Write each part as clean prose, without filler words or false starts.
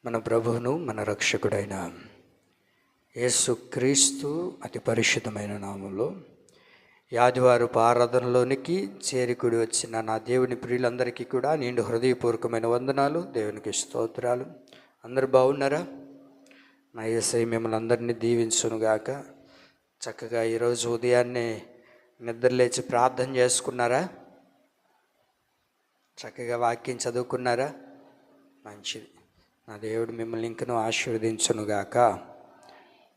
మన ప్రభువును మన రక్షకుడైన యేసుక్రీస్తు అతి పరిశుద్ధమైన నామంలో ఆదివారపు ఆరాధనలోనికి చేరికుడి వచ్చిన నా దేవుని ప్రియులందరికీ కూడా నిండు హృదయపూర్వకమైన వందనాలు. దేవునికి స్తోత్రాలు. అందరూ బాగున్నారా? నా యేసయ్య మిమ్మల్ని అందరినీ దీవించునుగాక. చక్కగా ఈరోజు ఉదయాన్నే నిద్రలేచి ప్రార్థన చేసుకున్నారా? చక్కగా వాక్యం చదువుకున్నారా? మంచిది. నా దేవుడు మిమ్మల్ని ఇంకనూ ఆశీర్వదించునుగాక.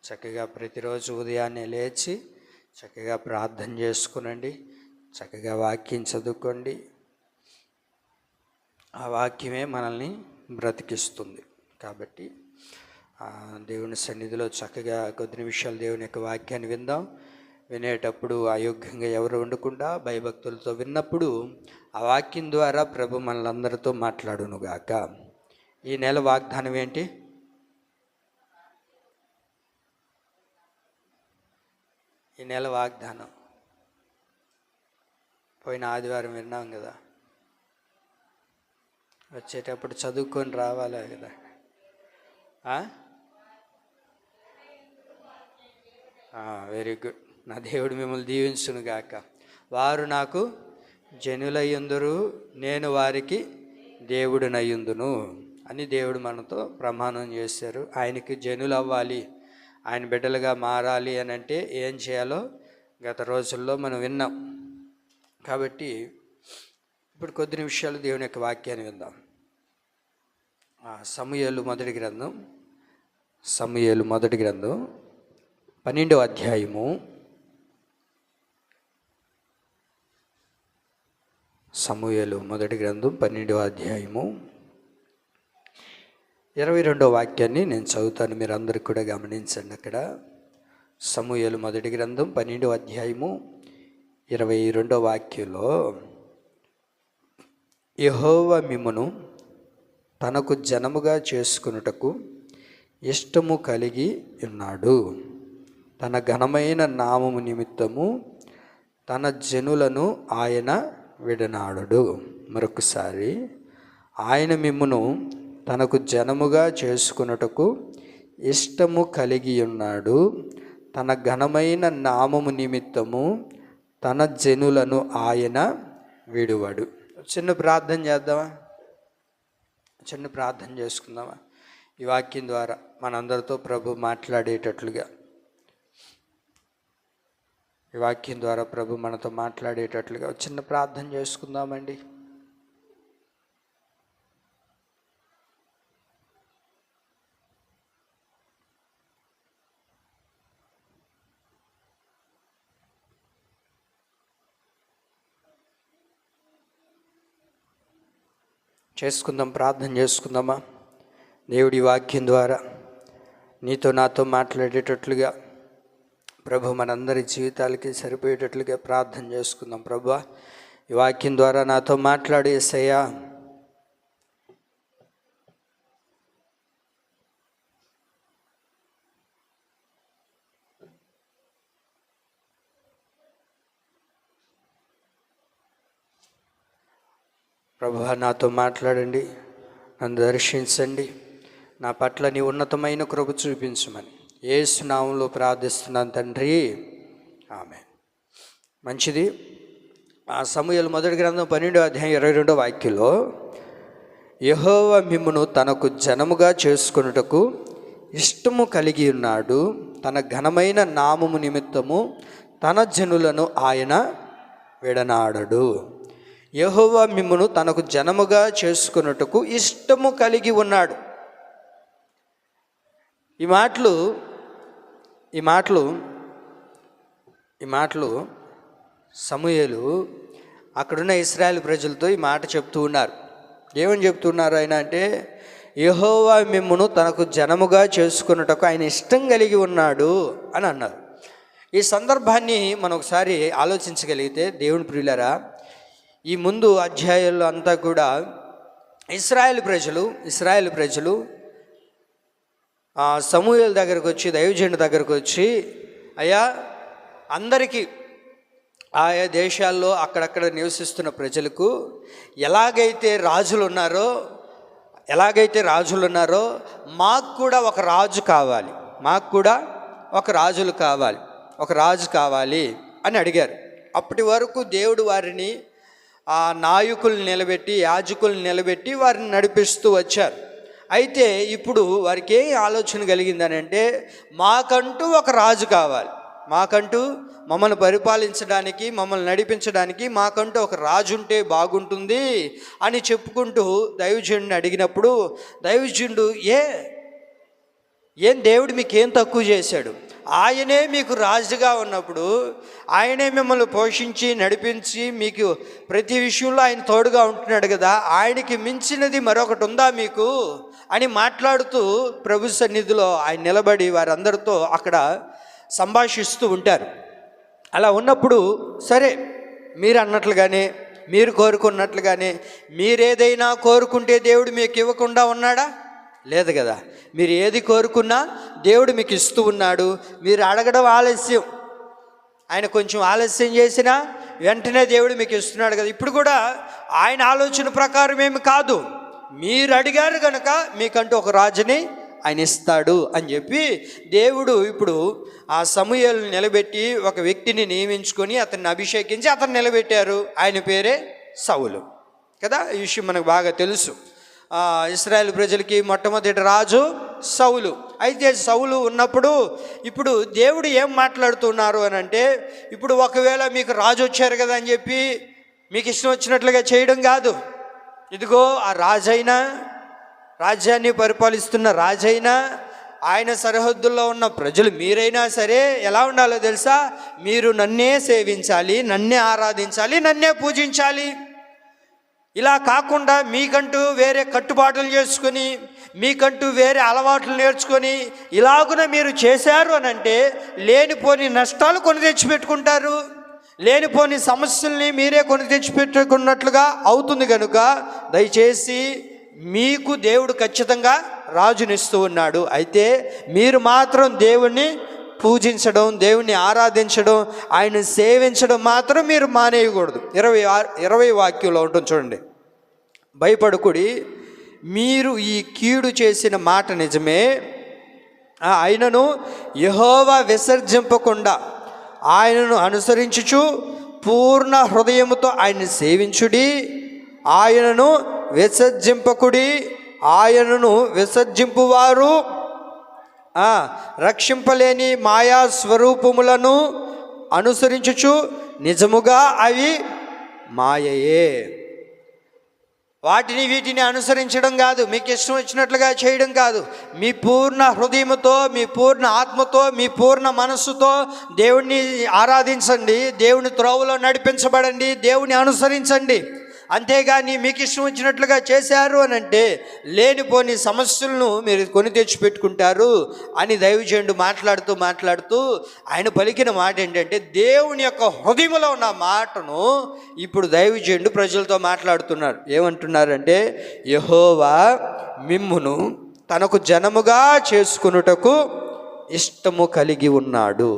చక్కగా ప్రతిరోజు ఉదయాన్నే లేచి చక్కగా ప్రార్థన చేసుకునండి, చక్కగా వాక్యం చదువుకోండి. ఆ వాక్యమే మనల్ని బ్రతికిస్తుంది. కాబట్టి దేవుని సన్నిధిలో చక్కగా కొద్ది నిమిషాలు దేవుని యొక్క వాక్యాన్ని విందాం. వినేటప్పుడు అయోగ్యంగా ఎవరు ఉండకుండా భయభక్తులతో విన్నప్పుడు ఆ వాక్యం ద్వారా ప్రభు మనలందరితో మాట్లాడునుగాక. ఈ నెల వాగ్దానం ఏంటి? ఈ నెల వాగ్దానం పోయిన ఆదివారం విన్నాం కదా. వచ్చేటప్పుడు చదువుకొని రావాలా కదా. Very good. నా దేవుడు మిమ్మల్ని దీవించునుగాక. వారు నాకు జనులయ్యుందురు, నేను వారికి దేవుడినయ్యుందును అని దేవుడు మనతో ప్రమాణం చేశారు. ఆయనకి జనులు అవ్వాలి, ఆయన బిడ్డలుగా మారాలి అని అంటే ఏం చేయాలో గత రోజుల్లో మనం విన్నాం. కాబట్టి ఇప్పుడు కొద్ది నిమిషాలు దేవుని యొక్క వాక్యాన్ని విందాం. సమూయేలు మొదటి గ్రంథం 12వ అధ్యాయము. సమూయేలు మొదటి గ్రంథం 12వ అధ్యాయము 22వ వాక్యాన్ని నేను చదువుతాను, మీరు అందరూ కూడా గమనించండి. అక్కడ సమూయేలు మొదటి గ్రంథం 12వ అధ్యాయము 22వ వాక్యంలో, యెహోవా మిమ్మును తనకు జనముగా చేసుకొనుటకు ఇష్టము కలిగి ఉన్నాడు. తన ఘనమైన నామము నిమిత్తము తన జనులను ఆయన విడనాడడు. మరొకసారి, ఆయన మిమ్మును తనకు జనముగా చేసుకొనుటకు ఇష్టము కలిగి ఉన్నాడు. తన ఘనమైన నామము నిమిత్తము తన జనులను ఆయన విడువడు. చిన్న ప్రార్థన చేద్దామా? చిన్న ప్రార్థన చేసుకుందామా? ఈ వాక్యం ద్వారా మనందరితో ప్రభు మాట్లాడేటట్లుగా, ఈ వాక్యం ద్వారా ప్రభు మనతో మాట్లాడేటట్లుగా చిన్న ప్రార్థన చేసుకుందామండి. ప్రార్థన చేసుకుందామా? దేవుడి వాక్యం ద్వారా నీతో నాతో మాట్లాడేటట్లుగా ప్రభు మనందరి జీవితాలకి సరిపోయేటట్లుగా ప్రార్థన చేసుకుందాం. ప్రభువా, ఈ వాక్యం ద్వారా నాతో మాట్లాడే యేసయ్యా, ప్రభువా నాతో మాట్లాడండి, నన్ను దర్శించండి, నా పట్ల నీ ఉన్నతమైన కృప చూపించమని యేసు నామములో ప్రార్థిస్తున్నాను తండ్రి, ఆమేన్. మంచిది. సమూయేలు మొదటి గ్రంథం 12వ అధ్యాయం 22వ వాక్యంలో, యెహోవా మిమ్మును తనకు జనముగా చేసుకొనుటకు ఇష్టము కలిగి ఉన్నాడు. తన ఘనమైన నామము నిమిత్తము తన జనులను ఆయన విడనాడడు. యెహోవా మిమ్మును తనకు జనముగా చేసుకొనుటకు ఇష్టము కలిగి ఉన్నాడు. ఈ మాటలు సమూయేలు అక్కడున్న ఇశ్రాయేలు ప్రజలతో ఈ మాట చెప్తూ ఉన్నారు. ఏమని చెప్తున్నారు ఆయన అంటే, యెహోవా మిమ్మును తనకు జనముగా చేసుకొనుటకు ఆయన ఇష్టం కలిగి ఉన్నాడు అని అన్నారు. ఈ సందర్భాన్ని మనం ఒకసారి ఆలోచించగలిగితే, దేవుని ప్రియులారా, ఈ ముందు అధ్యాయాల్లో అంతా కూడా ఇశ్రాయేలు ప్రజలు సమూయేలు దగ్గరకు వచ్చి, దైవజనుడి దగ్గరకు వచ్చి, అయ్యా, అందరికీ ఆయా దేశాల్లో అక్కడక్కడ నివసిస్తున్న ప్రజలకు ఎలాగైతే రాజులు ఉన్నారో, ఎలాగైతే రాజులు ఉన్నారో మాకు కూడా ఒక రాజు కావాలి, మాకు కూడా ఒక రాజు కావాలి అని అడిగారు. అప్పటి వరకు దేవుడు వారిని ఆ నాయకుల్ని నిలబెట్టి, యాజకుల్ని నిలబెట్టి వారిని నడిపిస్తూ వచ్చారు. అయితే ఇప్పుడు వారికి ఏం ఆలోచన కలిగిందని అంటే, మాకంటూ ఒక రాజు కావాలి, మాకంటూ మమ్మల్ని పరిపాలించడానికి, మమ్మల్ని నడిపించడానికి మాకంటూ ఒక రాజు ఉంటే బాగుంటుంది అని చెప్పుకుంటూ దైవజనుడిని అడిగినప్పుడు, దైవజనుడు ఏం దేవుడు మీకేం తక్కువ చేశాడు? ఆయనే మీకు రాజుగా ఉన్నప్పుడు, ఆయనే మిమ్మల్ని పోషించి నడిపించి మీకు ప్రతి విషయంలో ఆయన తోడుగా ఉంటున్నాడు కదా, ఆయనకి మించినది మరొకటి ఉందా మీకు అని మాట్లాడుతూ ప్రభు సన్నిధిలో ఆయన నిలబడి వారందరితో అక్కడ సంభాషిస్తూ ఉంటారు. అలా ఉన్నప్పుడు సరే, మీరు అన్నట్లుగానే, మీరు కోరుకున్నట్లుగానే, మీరేదైనా కోరుకుంటే దేవుడు మీకు ఇవ్వకుండా ఉన్నాడా? లేదు కదా. మీరు ఏది కోరుకున్నా దేవుడు మీకు ఇస్తూ ఉన్నాడు. మీరు అడగడం ఆలస్యం, ఆయన కొంచెం ఆలస్యం చేసినా వెంటనే దేవుడు మీకు ఇస్తున్నాడు కదా. ఇప్పుడు కూడా ఆయన ఆలోచన ప్రకారం ఏమి కాదు, మీరు అడిగారు కనుక మీకంటూ ఒక రాజుని ఆయన ఇస్తాడు అని చెప్పి దేవుడు ఇప్పుడు ఆ సమూయేలును నిలబెట్టి ఒక వ్యక్తిని నియమించుకొని అతన్ని అభిషేకించి అతన్ని నిలబెట్టారు. ఆయన పేరే సౌలు కదా. ఈ విషయం మనకు బాగా తెలుసు. ఇశ్రాయేలు ప్రజలకి మొట్టమొదటి రాజు సౌలు. అయితే సౌలు ఉన్నప్పుడు ఇప్పుడు దేవుడు ఏం మాట్లాడుతున్నారు అని అంటే, ఇప్పుడు ఒకవేళ మీకు రాజు వచ్చారు కదా అని చెప్పి మీకు ఇష్టం వచ్చినట్లుగా చేయడం కాదు. ఇదిగో ఆ రాజైనా, రాజ్యాన్ని పరిపాలిస్తున్న రాజైనా, ఆయన సరిహద్దుల్లో ఉన్న ప్రజలు మీరైనా సరే ఎలా ఉండాలో తెలుసా? మీరు నన్నే సేవించాలి, నన్నే ఆరాధించాలి, నన్నే పూజించాలి. ఇలా కాకుండా మీకంటూ వేరే కట్టుబాట్లు చేసుకొని, మీకంటూ వేరే అలవాట్లు నేర్చుకొని ఇలాగున మీరు చేశారు అని అంటే లేనిపోని నష్టాలు కొని తెచ్చిపెట్టుకుంటారు, లేనిపోని సమస్యల్ని మీరే కొని తెచ్చిపెట్టుకున్నట్లుగా అవుతుంది. కనుక దయచేసి మీకు దేవుడు ఖచ్చితంగా రాజునిస్తూ ఉన్నాడు. అయితే మీరు మాత్రం దేవుణ్ణి పూజించడం, దేవుణ్ణి ఆరాధించడం, ఆయన సేవించడం మాత్రం మీరు మానేయకూడదు. 20 వాక్యంలో ఉంటుంది చూడండి. భయపడకుడి, మీరు ఈ కీడు చేసిన మాట నిజమే, ఆయనను యెహోవా విసర్జింపకుండా ఆయనను అనుసరించుచు పూర్ణ హృదయముతో ఆయన్ని సేవించుడి, ఆయనను విసర్జింపకుడి. ఆయనను విసర్జింపువారు రక్షింపలేని మాయా స్వరూపములను అనుసరించుచు నిజముగా అవి మాయయే. వాటిని వీటిని అనుసరించడం కాదు, మీకు ఇష్టం వచ్చినట్లుగా చేయడం కాదు. మీ పూర్ణ హృదయముతో, మీ పూర్ణ ఆత్మతో, మీ పూర్ణ మనస్సుతో దేవుణ్ణి ఆరాధించండి, దేవుని త్రోవలో నడిపించబడండి, దేవుని అనుసరించండి. అంతేగాని మీకు ఇష్టం వచ్చినట్లుగా చేశారు అని అంటే లేనిపోని సమస్యలను మీరు కొని తెచ్చిపెట్టుకుంటారు అని దైవజనుడు మాట్లాడుతూ ఆయన పలికిన మాట ఏంటంటే, దేవుని యొక్క హృదయంలో ఉన్న మాటను ఇప్పుడు దైవజనుడు ప్రజలతో మాట్లాడుతున్నారు. ఏమంటున్నారంటే, యెహోవా మిమ్మును తనకు జనముగా చేసుకొనుటకు ఇష్టము కలిగి ఉన్నాడు.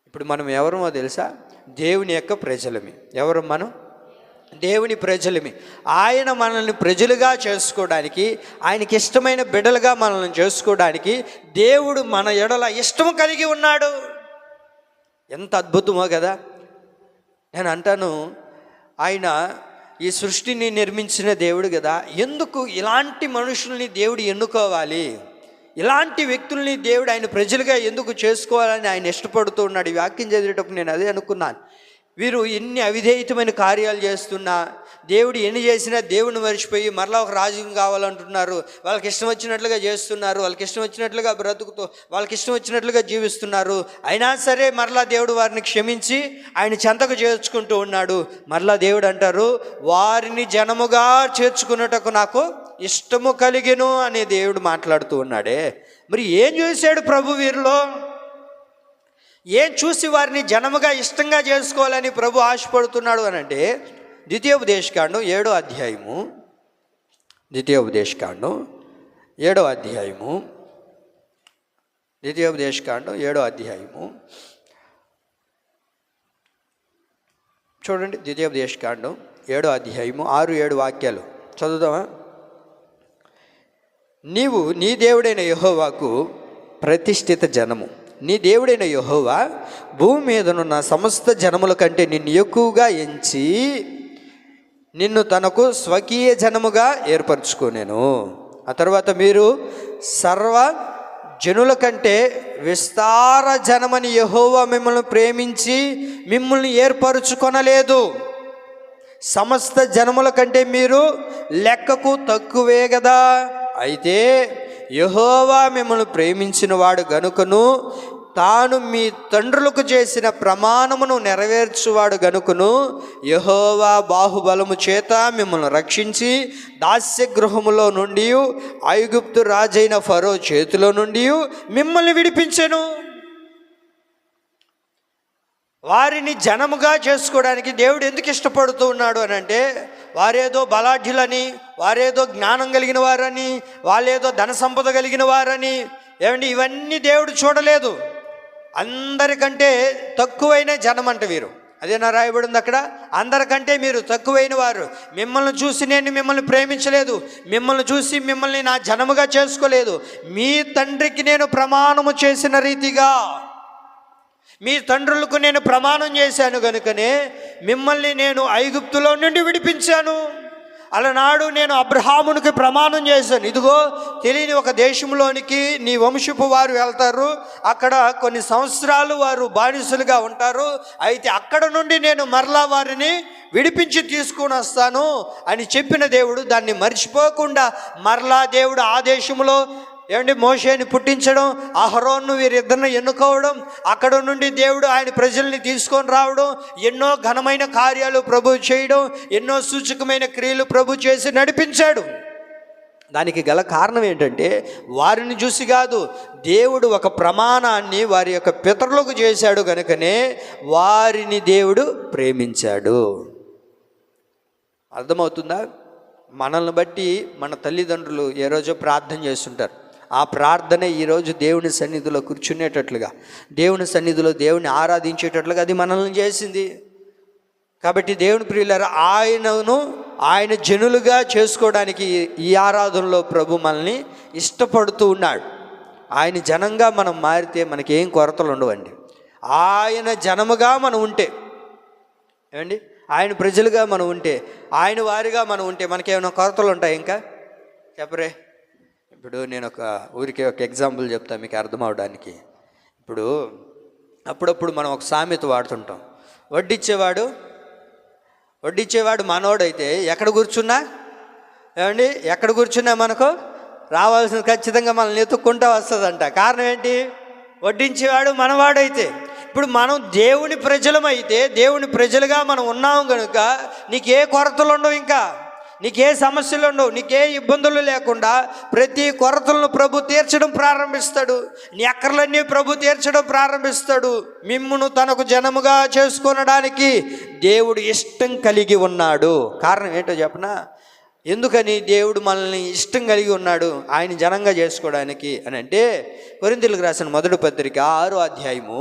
ఇప్పుడు మనం ఎవరమో తెలుసా? దేవుని యొక్క ప్రజలమి. ఎవరు మనం? దేవుని ప్రజలమి. ఆయన మనల్ని ప్రజలుగా చేసుకోవడానికి, ఆయనకి ఇష్టమైన బిడ్డలుగా మనల్ని చేసుకోవడానికి దేవుడు మన ఎడల ఇష్టం కలిగి ఉన్నాడు. ఎంత అద్భుతమో కదా. నేను అంటాను, ఆయన ఈ సృష్టిని నిర్మించిన దేవుడు కదా, ఎందుకు ఇలాంటి మనుషుల్ని దేవుడు ఎన్నుకోవాలి, ఇలాంటి వ్యక్తుల్ని దేవుడు ఆయన ప్రజలుగా ఎందుకు చేసుకోవాలని ఆయన ఇష్టపడుతూ ఉన్నాడు. ఈ వాక్యం చదివేటప్పుడు నేను అదే అనుకున్నాను. వీరు ఎన్ని అవిధేయతమైన కార్యాలు చేస్తున్నా, దేవుడు ఎన్ని చేసినా దేవుని మర్చిపోయి మరలా ఒక రాజ్యం కావాలంటున్నారు. వాళ్ళకి ఇష్టం వచ్చినట్లుగా చేస్తున్నారు, వాళ్ళకి ఇష్టం వచ్చినట్లుగా బ్రతుకుతూ, వాళ్ళకి ఇష్టం వచ్చినట్లుగా జీవిస్తున్నారు. అయినా సరే మరలా దేవుడు వారిని క్షమించి ఆయన చెంతకు చేర్చుకుంటూ ఉన్నాడు. మరలా దేవుడు అంటారు, వారిని జనముగా చేర్చుకున్నటకు నాకు ఇష్టము కలిగెను అనే దేవుడు మాట్లాడుతూ ఉన్నాడే. మరి ఏం చేశాడు ప్రభు వీరిలో? ఏం చూసి వారిని జనముగా ఇష్టంగా చేసుకోవాలని ప్రభు ఆశపడుతున్నాడు అని అంటే, ద్వితీయోపదేశకాండం 7వ అధ్యాయము, ద్వితీయోపదేశకాండం 7వ అధ్యాయము, ద్వితీయోపదేశకాండం 7వ అధ్యాయము చూడండి. ద్వితీయోపదేశకాండం 7వ అధ్యాయము 6-7 వాక్యాలు చదువుదామా? నీవు నీ దేవుడైన యెహోవాకు ప్రతిష్ఠిత జనము. నీ దేవుడైన యెహోవా భూమి మీదనున్న సమస్త జనముల కంటే నిన్ను ఎక్కువగా ఎంచి నిన్ను తనకు స్వకీయ జనముగా ఏర్పరచుకోనేను. ఆ తర్వాత మీరు సర్వ జనుల కంటే విస్తార జనమని యెహోవా మిమ్మల్ని ప్రేమించి మిమ్మల్ని ఏర్పరచుకొనలేదు. సమస్త జనముల కంటే మీరు లెక్కకు తక్కువే కదా. అయితే యెహోవా మిమ్మల్ని ప్రేమించిన వాడు గనుకను తాను మీ తండ్రులకు చేసిన ప్రమాణమును నెరవేర్చువాడు గనుకను యెహోవా బాహుబలము చేత మిమ్మల్ని రక్షించి దాస్యగృహములో నుండి ఐగుప్తు రాజైన ఫరో చేతిలో నుండి మిమ్మల్ని విడిపించెను. వారిని జనముగా చేసుకోవడానికి దేవుడు ఎందుకు ఇష్టపడుతూ ఉన్నాడు అని అంటే, వారేదో బలాఢ్యులని, వారేదో జ్ఞానం కలిగిన వారని, వాళ్ళేదో ధన సంపద కలిగిన వారని, ఏమండి ఇవన్నీ దేవుడు చూడలేదు. అందరికంటే తక్కువైన జనం అంట వీరు. అదేనా రాయబడి ఉంది అక్కడ, అందరికంటే మీరు తక్కువైన వారు. మిమ్మల్ని చూసి నేను మిమ్మల్ని ప్రేమించలేదు, మిమ్మల్ని చూసి మిమ్మల్ని నా జనముగా చేసుకోలేదు. మీ తండ్రికి నేను ప్రమాణము చేసిన రీతిగా మీ తండ్రులకు నేను ప్రమాణం చేశాను కనుకనే మిమ్మల్ని నేను ఐగుప్తులో నుండి విడిపించాను. అలనాడు నేను అబ్రహామునికి ప్రమాణం చేశాను, ఇదిగో తెలియని ఒక దేశంలోనికి నీ వంశపు వారు వెళ్తారు, అక్కడ కొన్ని సంవత్సరాలు వారు బానిసలుగా ఉంటారు, అయితే అక్కడ నుండి నేను మరలా వారిని విడిపించి తీసుకుని వస్తాను అని చెప్పిన దేవుడు దాన్ని మర్చిపోకుండా మరలా దేవుడు ఆ దేశంలో మోషేని పుట్టించడం, అహరోను వీరిద్దరిని ఎన్నుకోవడం, అక్కడ నుండి దేవుడు ఆయన ప్రజల్ని తీసుకొని రావడం, ఎన్నో ఘనమైన కార్యాలు ప్రభు చేయడం, ఎన్నో సూచకమైన క్రియలు ప్రభు చేసి నడిపించాడు. దానికి గల కారణం ఏంటంటే వారిని చూసి కాదు, దేవుడు ఒక ప్రమాణాన్ని వారి యొక్క పితరులకు చేశాడు కనుకనే వారిని దేవుడు ప్రేమించాడు. అర్థమవుతుందా? మనల్ని బట్టి మన తల్లిదండ్రులు ఏ రోజో ప్రార్థన చేస్తుంటారు. ఆ ప్రార్థన ఈరోజు దేవుని సన్నిధిలో కూర్చునేటట్లుగా, దేవుని సన్నిధిలో దేవుని ఆరాధించేటట్లుగా అది మనల్ని చేసింది. కాబట్టి దేవుని ప్రియులారా, ఆయన జనులుగా చేసుకోవడానికి ఈ ఆరాధనలో ప్రభు మనల్ని ఇష్టపడుతూ ఉన్నాడు. ఆయన జనంగా మనం మారితే మనకి ఏం కొరతలు ఉండవండి. ఆయన జనముగా మనం ఉంటే, ఏమండి, ఆయన ప్రజలుగా మనం ఉంటే, ఆయన వారిగా మనం ఉంటే మనకేమైనా కొరతలు ఉంటాయి? ఇంకా చెప్పరే. ఇప్పుడు నేను ఒక ఎగ్జాంపుల్ చెప్తాను మీకు అర్థం అవడానికి. ఇప్పుడు అప్పుడప్పుడు మనం ఒక సామెత వాడుతుంటాం, వడ్డిచ్చేవాడు మనోడైతే ఎక్కడ కూర్చున్నా, ఏమండి, ఎక్కడ కూర్చున్నా మనకు రావాల్సిన ఖచ్చితంగా మనల్ని ఎత్తుక్కుంటూ వస్తుందంట. కారణం ఏంటి? వడ్డించేవాడు మనవాడైతే. ఇప్పుడు మనం దేవుని ప్రజలమైతే, దేవుని ప్రజలుగా మనం ఉన్నాము కనుక నీకే కొరతలు ఉండవు, ఇంకా నీకే సమస్యలు ఉండవు, నీకే ఇబ్బందులు లేకుండా ప్రతి కొరతలను ప్రభు తీర్చడం ప్రారంభిస్తాడు. నీ అక్కర్లన్నీ ప్రభు తీర్చడం ప్రారంభిస్తాడు. మిమ్మును తనకు జనముగా చేసుకొనడానికి దేవుడు ఇష్టం కలిగి ఉన్నాడు. కారణం ఏంటో చెప్పనా? ఎందుకని దేవుడు మనల్ని ఇష్టం కలిగి ఉన్నాడు ఆయన జనంగా చేసుకోవడానికి అని అంటే, కొరింథీయులకు రాసిన మొదటి పత్రిక 6వ అధ్యాయము,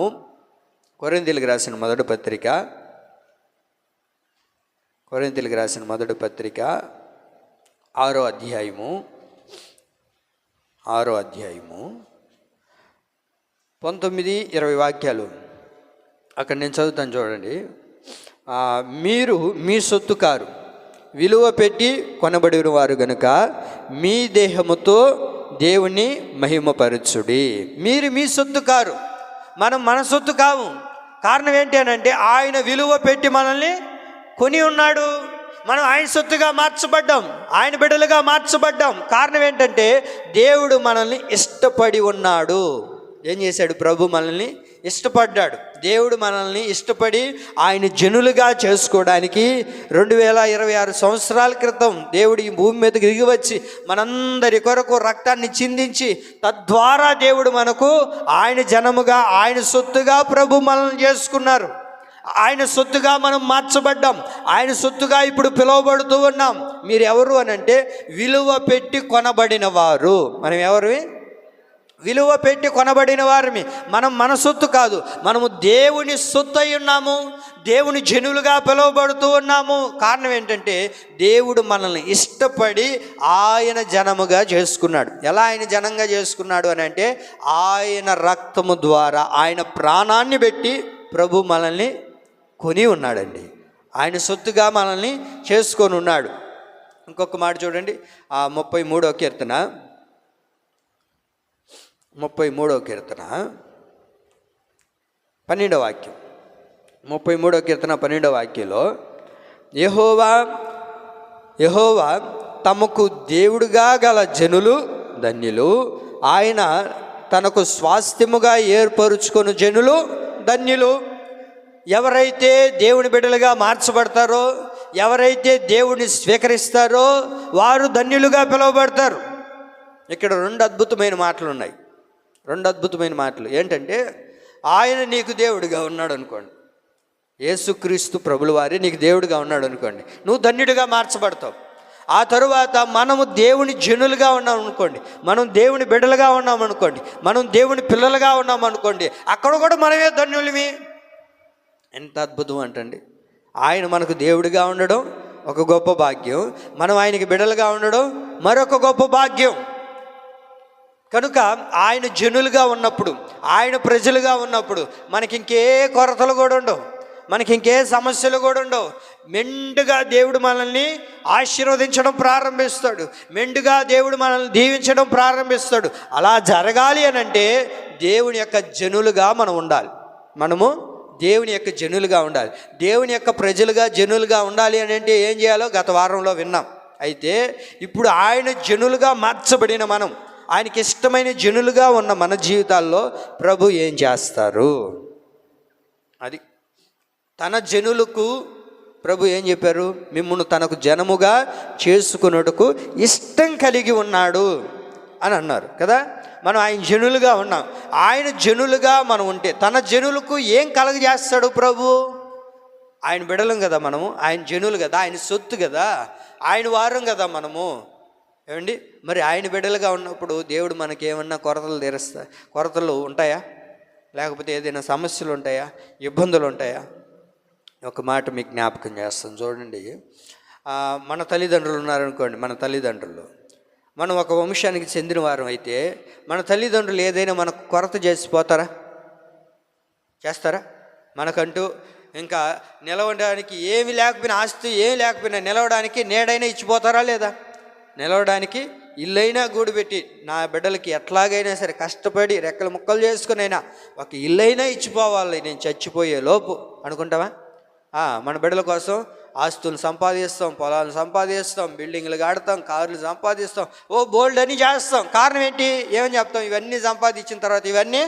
కొరింథీయులకు రాసిన మొదటి పత్రిక 6వ అధ్యాయము 19-20 వాక్యాలు అక్కడ నేను చదువుతాను చూడండి. మీరు మీ సొత్తు కారు, విలువ పెట్టి కొనబడిన వారు గనుక మీ దేహముతో దేవుని మహిమపరచుడి. మీరు మీ సొత్తు కారు, మనం మన సొత్తు కావు. కారణం ఏంటి అని అంటే, ఆయన విలువ పెట్టి మనల్ని కొని ఉన్నాడు. మనం ఆయన సొత్తుగా మార్చబడ్డాం, ఆయన బిడ్డలుగా మార్చబడ్డాం. కారణం ఏంటంటే దేవుడు మనల్ని ఇష్టపడి ఉన్నాడు. ఏం చేశాడు? ప్రభు మనల్ని ఇష్టపడ్డాడు. దేవుడు మనల్ని ఇష్టపడి ఆయన జనులుగా చేసుకోవడానికి 2026 సంవత్సరాల క్రితం దేవుడు ఈ భూమి మీదకి దిగి వచ్చి మనందరి కొరకు రక్తాన్ని చిందించి, తద్వారా దేవుడు మనకు ఆయన జనముగా, ఆయన సొత్తుగా ప్రభు మనల్ని చేసుకున్నారు. ఆయన సొత్తుగా మనం మార్చబడ్డాం, ఆయన సొత్తుగా ఇప్పుడు పిలువబడుతూ ఉన్నాం. మీరు ఎవరు అని అంటే, విలువ పెట్టి కొనబడిన వారు. మనం ఎవరు? విలువ పెట్టి కొనబడిన వారిని. మనం మన సొత్తు కాదు, మనము దేవుని సొత్తు అయి ఉన్నాము, దేవుని జనులుగా పిలువబడుతూ ఉన్నాము. కారణం ఏంటంటే దేవుడు మనల్ని ఇష్టపడి ఆయన జనముగా చేసుకున్నాడు. ఎలా ఆయన జనంగా చేసుకున్నాడు అని అంటే ఆయన రక్తము ద్వారా, ఆయన ప్రాణాన్ని పెట్టి ప్రభు మనల్ని కొని ఉన్నాడండి. ఆయన సొత్తుగా మనల్ని చేసుకొని ఉన్నాడు. ఇంకొక మాట చూడండి, 33వ కీర్తన 12వ వాక్యం. 33వ కీర్తన 12వ వాక్యంలో యెహోవా తమకు దేవుడుగా గల జనులు ధన్యులు, ఆయన తనకు స్వాస్థ్యముగా ఏర్పరుచుకొను జనులు ధన్యులు. ఎవరైతే దేవుని బిడ్డలుగా మార్చబడతారో, ఎవరైతే దేవుడిని స్వీకరిస్తారో వారు ధన్యులుగా పిలువబడతారు. ఇక్కడ రెండు అద్భుతమైన మాటలు ఏంటంటే, ఆయన నీకు దేవుడిగా ఉన్నాడు అనుకోండి, యేసుక్రీస్తు ప్రభుల వారి నీకు దేవుడిగా ఉన్నాడు అనుకోండి, నువ్వు ధన్యుడిగా మార్చబడతావు. ఆ తరువాత మనము దేవుని జనులుగా ఉన్నాం అనుకోండి, మనం దేవుని బిడ్డలుగా ఉన్నాం అనుకోండి, మనం దేవుని పిల్లలుగా ఉన్నాం అనుకోండి, అక్కడ కూడా మనమే ధన్యులమి. ఎంత అద్భుతం అంటండి. ఆయన మనకు దేవుడిగా ఉండడం ఒక గొప్ప భాగ్యం, మనం ఆయనకి బిడ్డలుగా ఉండడం మరొక గొప్ప భాగ్యం. కనుక ఆయన జనులుగా ఉన్నప్పుడు, ఆయన ప్రజలుగా ఉన్నప్పుడు మనకి ఇంకే కొరతలు కూడా ఉండవు, మనకి ఇంకే సమస్యలు కూడా ఉండవు. మెండుగా దేవుడు మనల్ని ఆశీర్వదించడం ప్రారంభిస్తాడు, మెండుగా దేవుడు మనల్ని దీవించడం ప్రారంభిస్తాడు. అలా జరగాలి అని అంటే దేవుని యొక్క జనులుగా మనం ఉండాలి. మనము దేవుని యొక్క జనులుగా ఉండాలి, దేవుని యొక్క ప్రజలుగా జనులుగా ఉండాలి అని అంటే ఏం చేయాలో గత వారంలో విన్నాం. అయితే ఇప్పుడు ఆయన జనులుగా మార్చబడిన మనం, ఆయనకి ఇష్టమైన జనులుగా ఉన్న మన జీవితాల్లో ప్రభు ఏం చేస్తారు? అది తన జనులకు ప్రభు ఏం చెప్పారు? మిమ్మును తనకు జనముగా చేసుకున్నట్టుకు ఇష్టం కలిగి ఉన్నాడు అని అన్నారు కదా. మనం ఆయన జనులుగా ఉన్నాం. ఆయన జనులుగా మనం ఉంటే తన జనులకు ఏం కలగజేస్తాడు ప్రభు? ఆయన బిడలం కదా మనము, ఆయన జనులు కదా, ఆయన సొత్తు కదా, ఆయన వారం కదా మనము. ఏమండి, మరి ఆయన బిడ్డలుగా ఉన్నప్పుడు దేవుడు మనకి ఏమన్నా కొరతలు ఉంటాయా? లేకపోతే ఏదైనా సమస్యలు ఉంటాయా? ఇబ్బందులు ఉంటాయా? ఒక మాట మీకు జ్ఞాపకం చేస్తాను చూడండి. మన తల్లిదండ్రులు ఉన్నారనుకోండి, మన తల్లిదండ్రులు, మనం ఒక వంశానికి చెందిన వారం అయితే మన తల్లిదండ్రులు ఏదైనా మనకు కొరత చేస్తారా? మనకంటూ ఇంకా నిలవడానికి ఏమి లేకపోయినా, ఆస్తి ఏమి లేకపోయినా నిలవడానికి నీడైనా ఇచ్చిపోతారా లేదా? నిలవడానికి ఇల్లైనా గూడు పెట్టి నా బిడ్డలకి ఎట్లాగైనా సరే కష్టపడి రెక్కలు ముక్కలు చేసుకునైనా ఒక ఇల్లైనా ఇచ్చిపోవాలి నేను చచ్చిపోయే లోపు అనుకుంటావా? మన బిడ్డల కోసం ఆస్తులు సంపాదిస్తాం, పొలాలు సంపాదిస్తాం, బిల్డింగ్లు కడతాం, కార్లు సంపాదిస్తాం, బోల్డ్ అని చేస్తాం. కారణం ఏంటి? ఏమని చెప్తాం? ఇవన్నీ సంపాదించిన తర్వాత ఇవన్నీ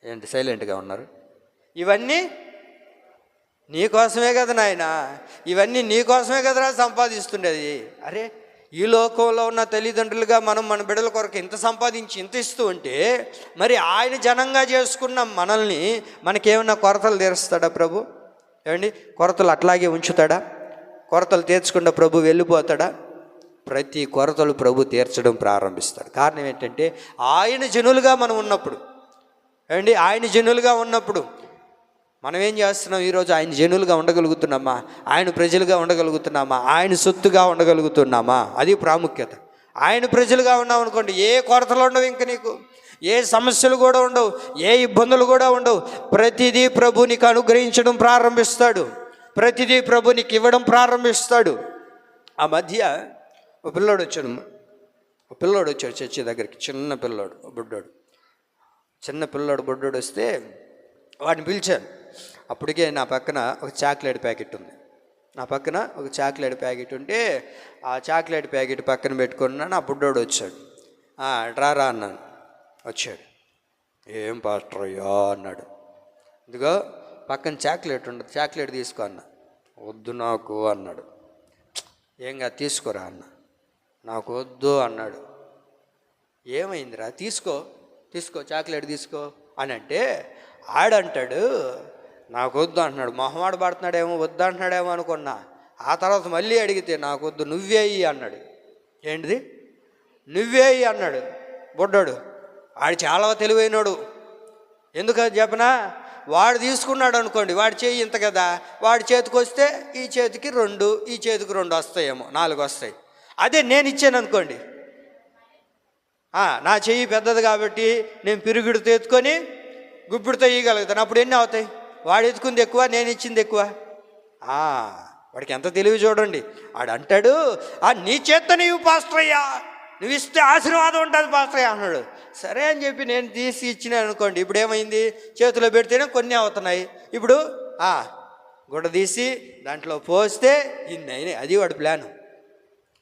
ఏంటి సైలెంట్గా ఉన్నారు? ఇవన్నీ నీకోసమే కదా నాయన, ఇవన్నీ నీకోసమే కదరా సంపాదిస్తుండేది. అరే, ఈ లోకంలో ఉన్న తల్లిదండ్రులుగా మనం మన బిడ్డల కొరకు ఇంత సంపాదించి ఇంత ఇస్తూ ఉంటే మరి ఆయన జనంగా చేసుకున్న మనల్ని మనకేమన్నా కొరతలు తీరుస్తాడా ప్రభు? ఏమండి, కొరతలు అట్లాగే ఉంచుతాడా? కొరతలు తీర్చకుండా ప్రభు వెళ్ళిపోతాడా? ప్రతి కొరతలు ప్రభు తీర్చడం ప్రారంభిస్తాడు. కారణం ఏంటంటే ఆయన జనులుగా మనం ఉన్నప్పుడు, ఏమండి, ఆయన జనులుగా ఉన్నప్పుడు మనం ఏం చేస్తున్నాం? ఈరోజు ఆయన జనులుగా ఉండగలుగుతున్నామా? ఆయన ప్రజలుగా ఉండగలుగుతున్నామా? ఆయన సొత్తుగా ఉండగలుగుతున్నామా? అది ప్రాముఖ్యత. ఆయన ప్రజలుగా ఉన్నాం అనుకోండి, ఏ కొరతలు ఉండవు, ఇంక నీకు ఏ సమస్యలు కూడా ఉండవు, ఏ ఇబ్బందులు కూడా ఉండవు. ప్రతిదీ ప్రభు నీకు అనుగ్రహించడం ప్రారంభిస్తాడు, ప్రతిదీ ప్రభు నీకు ఇవ్వడం ప్రారంభిస్తాడు. ఆ మధ్య ఒక పిల్లోడు వచ్చాడు చర్చి దగ్గరికి, చిన్న పిల్లోడు బుడ్డోడు వస్తే వాడిని పిలిచాను. అప్పటికే నా పక్కన ఒక చాక్లెట్ ప్యాకెట్ ఉంది. ఉంటే ఆ చాక్లెట్ ప్యాకెట్ పక్కన పెట్టుకున్నాను. ఆ బుడ్డోడు వచ్చాడు. రా అన్నాను. వచ్చాడు. ఏం పాస్టర్ అయ్యా అన్నాడు. ఇదిగో పక్కన చాక్లెట్ ఉండదు, చాక్లెట్ తీసుకో అన్న. వద్దు నాకు అన్నాడు. ఏంగా తీసుకోరా అన్న. నాకు వద్దు అన్నాడు. ఏమైందిరా? తీసుకో చాక్లెట్ తీసుకో అని అంటే ఆడంటాడు నాకు వద్దు అంటున్నాడు. మొహమాట పడుతున్నాడేమో, వద్దు అంటున్నాడేమో అనుకున్నా. ఆ తర్వాత మళ్ళీ అడిగితే నాకు వద్దు, నువ్వే ఇయ్యి అన్నాడు. ఏంటిది? నువ్వే ఇయ్యి అన్నాడు. బుడ్డాడు, వాడు చాలా తెలివైనడు. ఎందుకని చెప్పనా, వాడు తీసుకున్నాడు అనుకోండి, వాడి చేయి ఇంత కదా, వాడి చేతికి వస్తే ఈ చేతికి 2, ఈ చేతికి 2 వస్తాయేమో, 4 వస్తాయి. అదే నేను ఇచ్చాను అనుకోండి, నా చెయ్యి పెద్దది కాబట్టి నేను పిరుగుడితో ఎత్తుకొని గుప్పిడితో ఇయ్యగలుగుతాను. అప్పుడు ఎన్ని అవుతాయి? వాడు ఎత్తుకుంది ఎక్కువ, నేను ఇచ్చింది ఎక్కువ. వాడికి ఎంత తెలివి చూడండి. వాడు అంటాడు, నీ చేత్తో నీవు పాస్టరయ్యా, నువ్వు ఇస్తే ఆశీర్వాదం ఉంటుంది పాస్టరయ్యా అన్నాడు. సరే అని చెప్పి నేను తీసి ఇచ్చినాను అనుకోండి, ఇప్పుడు ఏమైంది, చేతిలో పెడితేనే కొన్ని అవుతున్నాయి. ఇప్పుడు గుడ్డ తీసి దాంట్లో పోస్తే ఇన్ని అయినాయి. అది వాడి ప్లాను.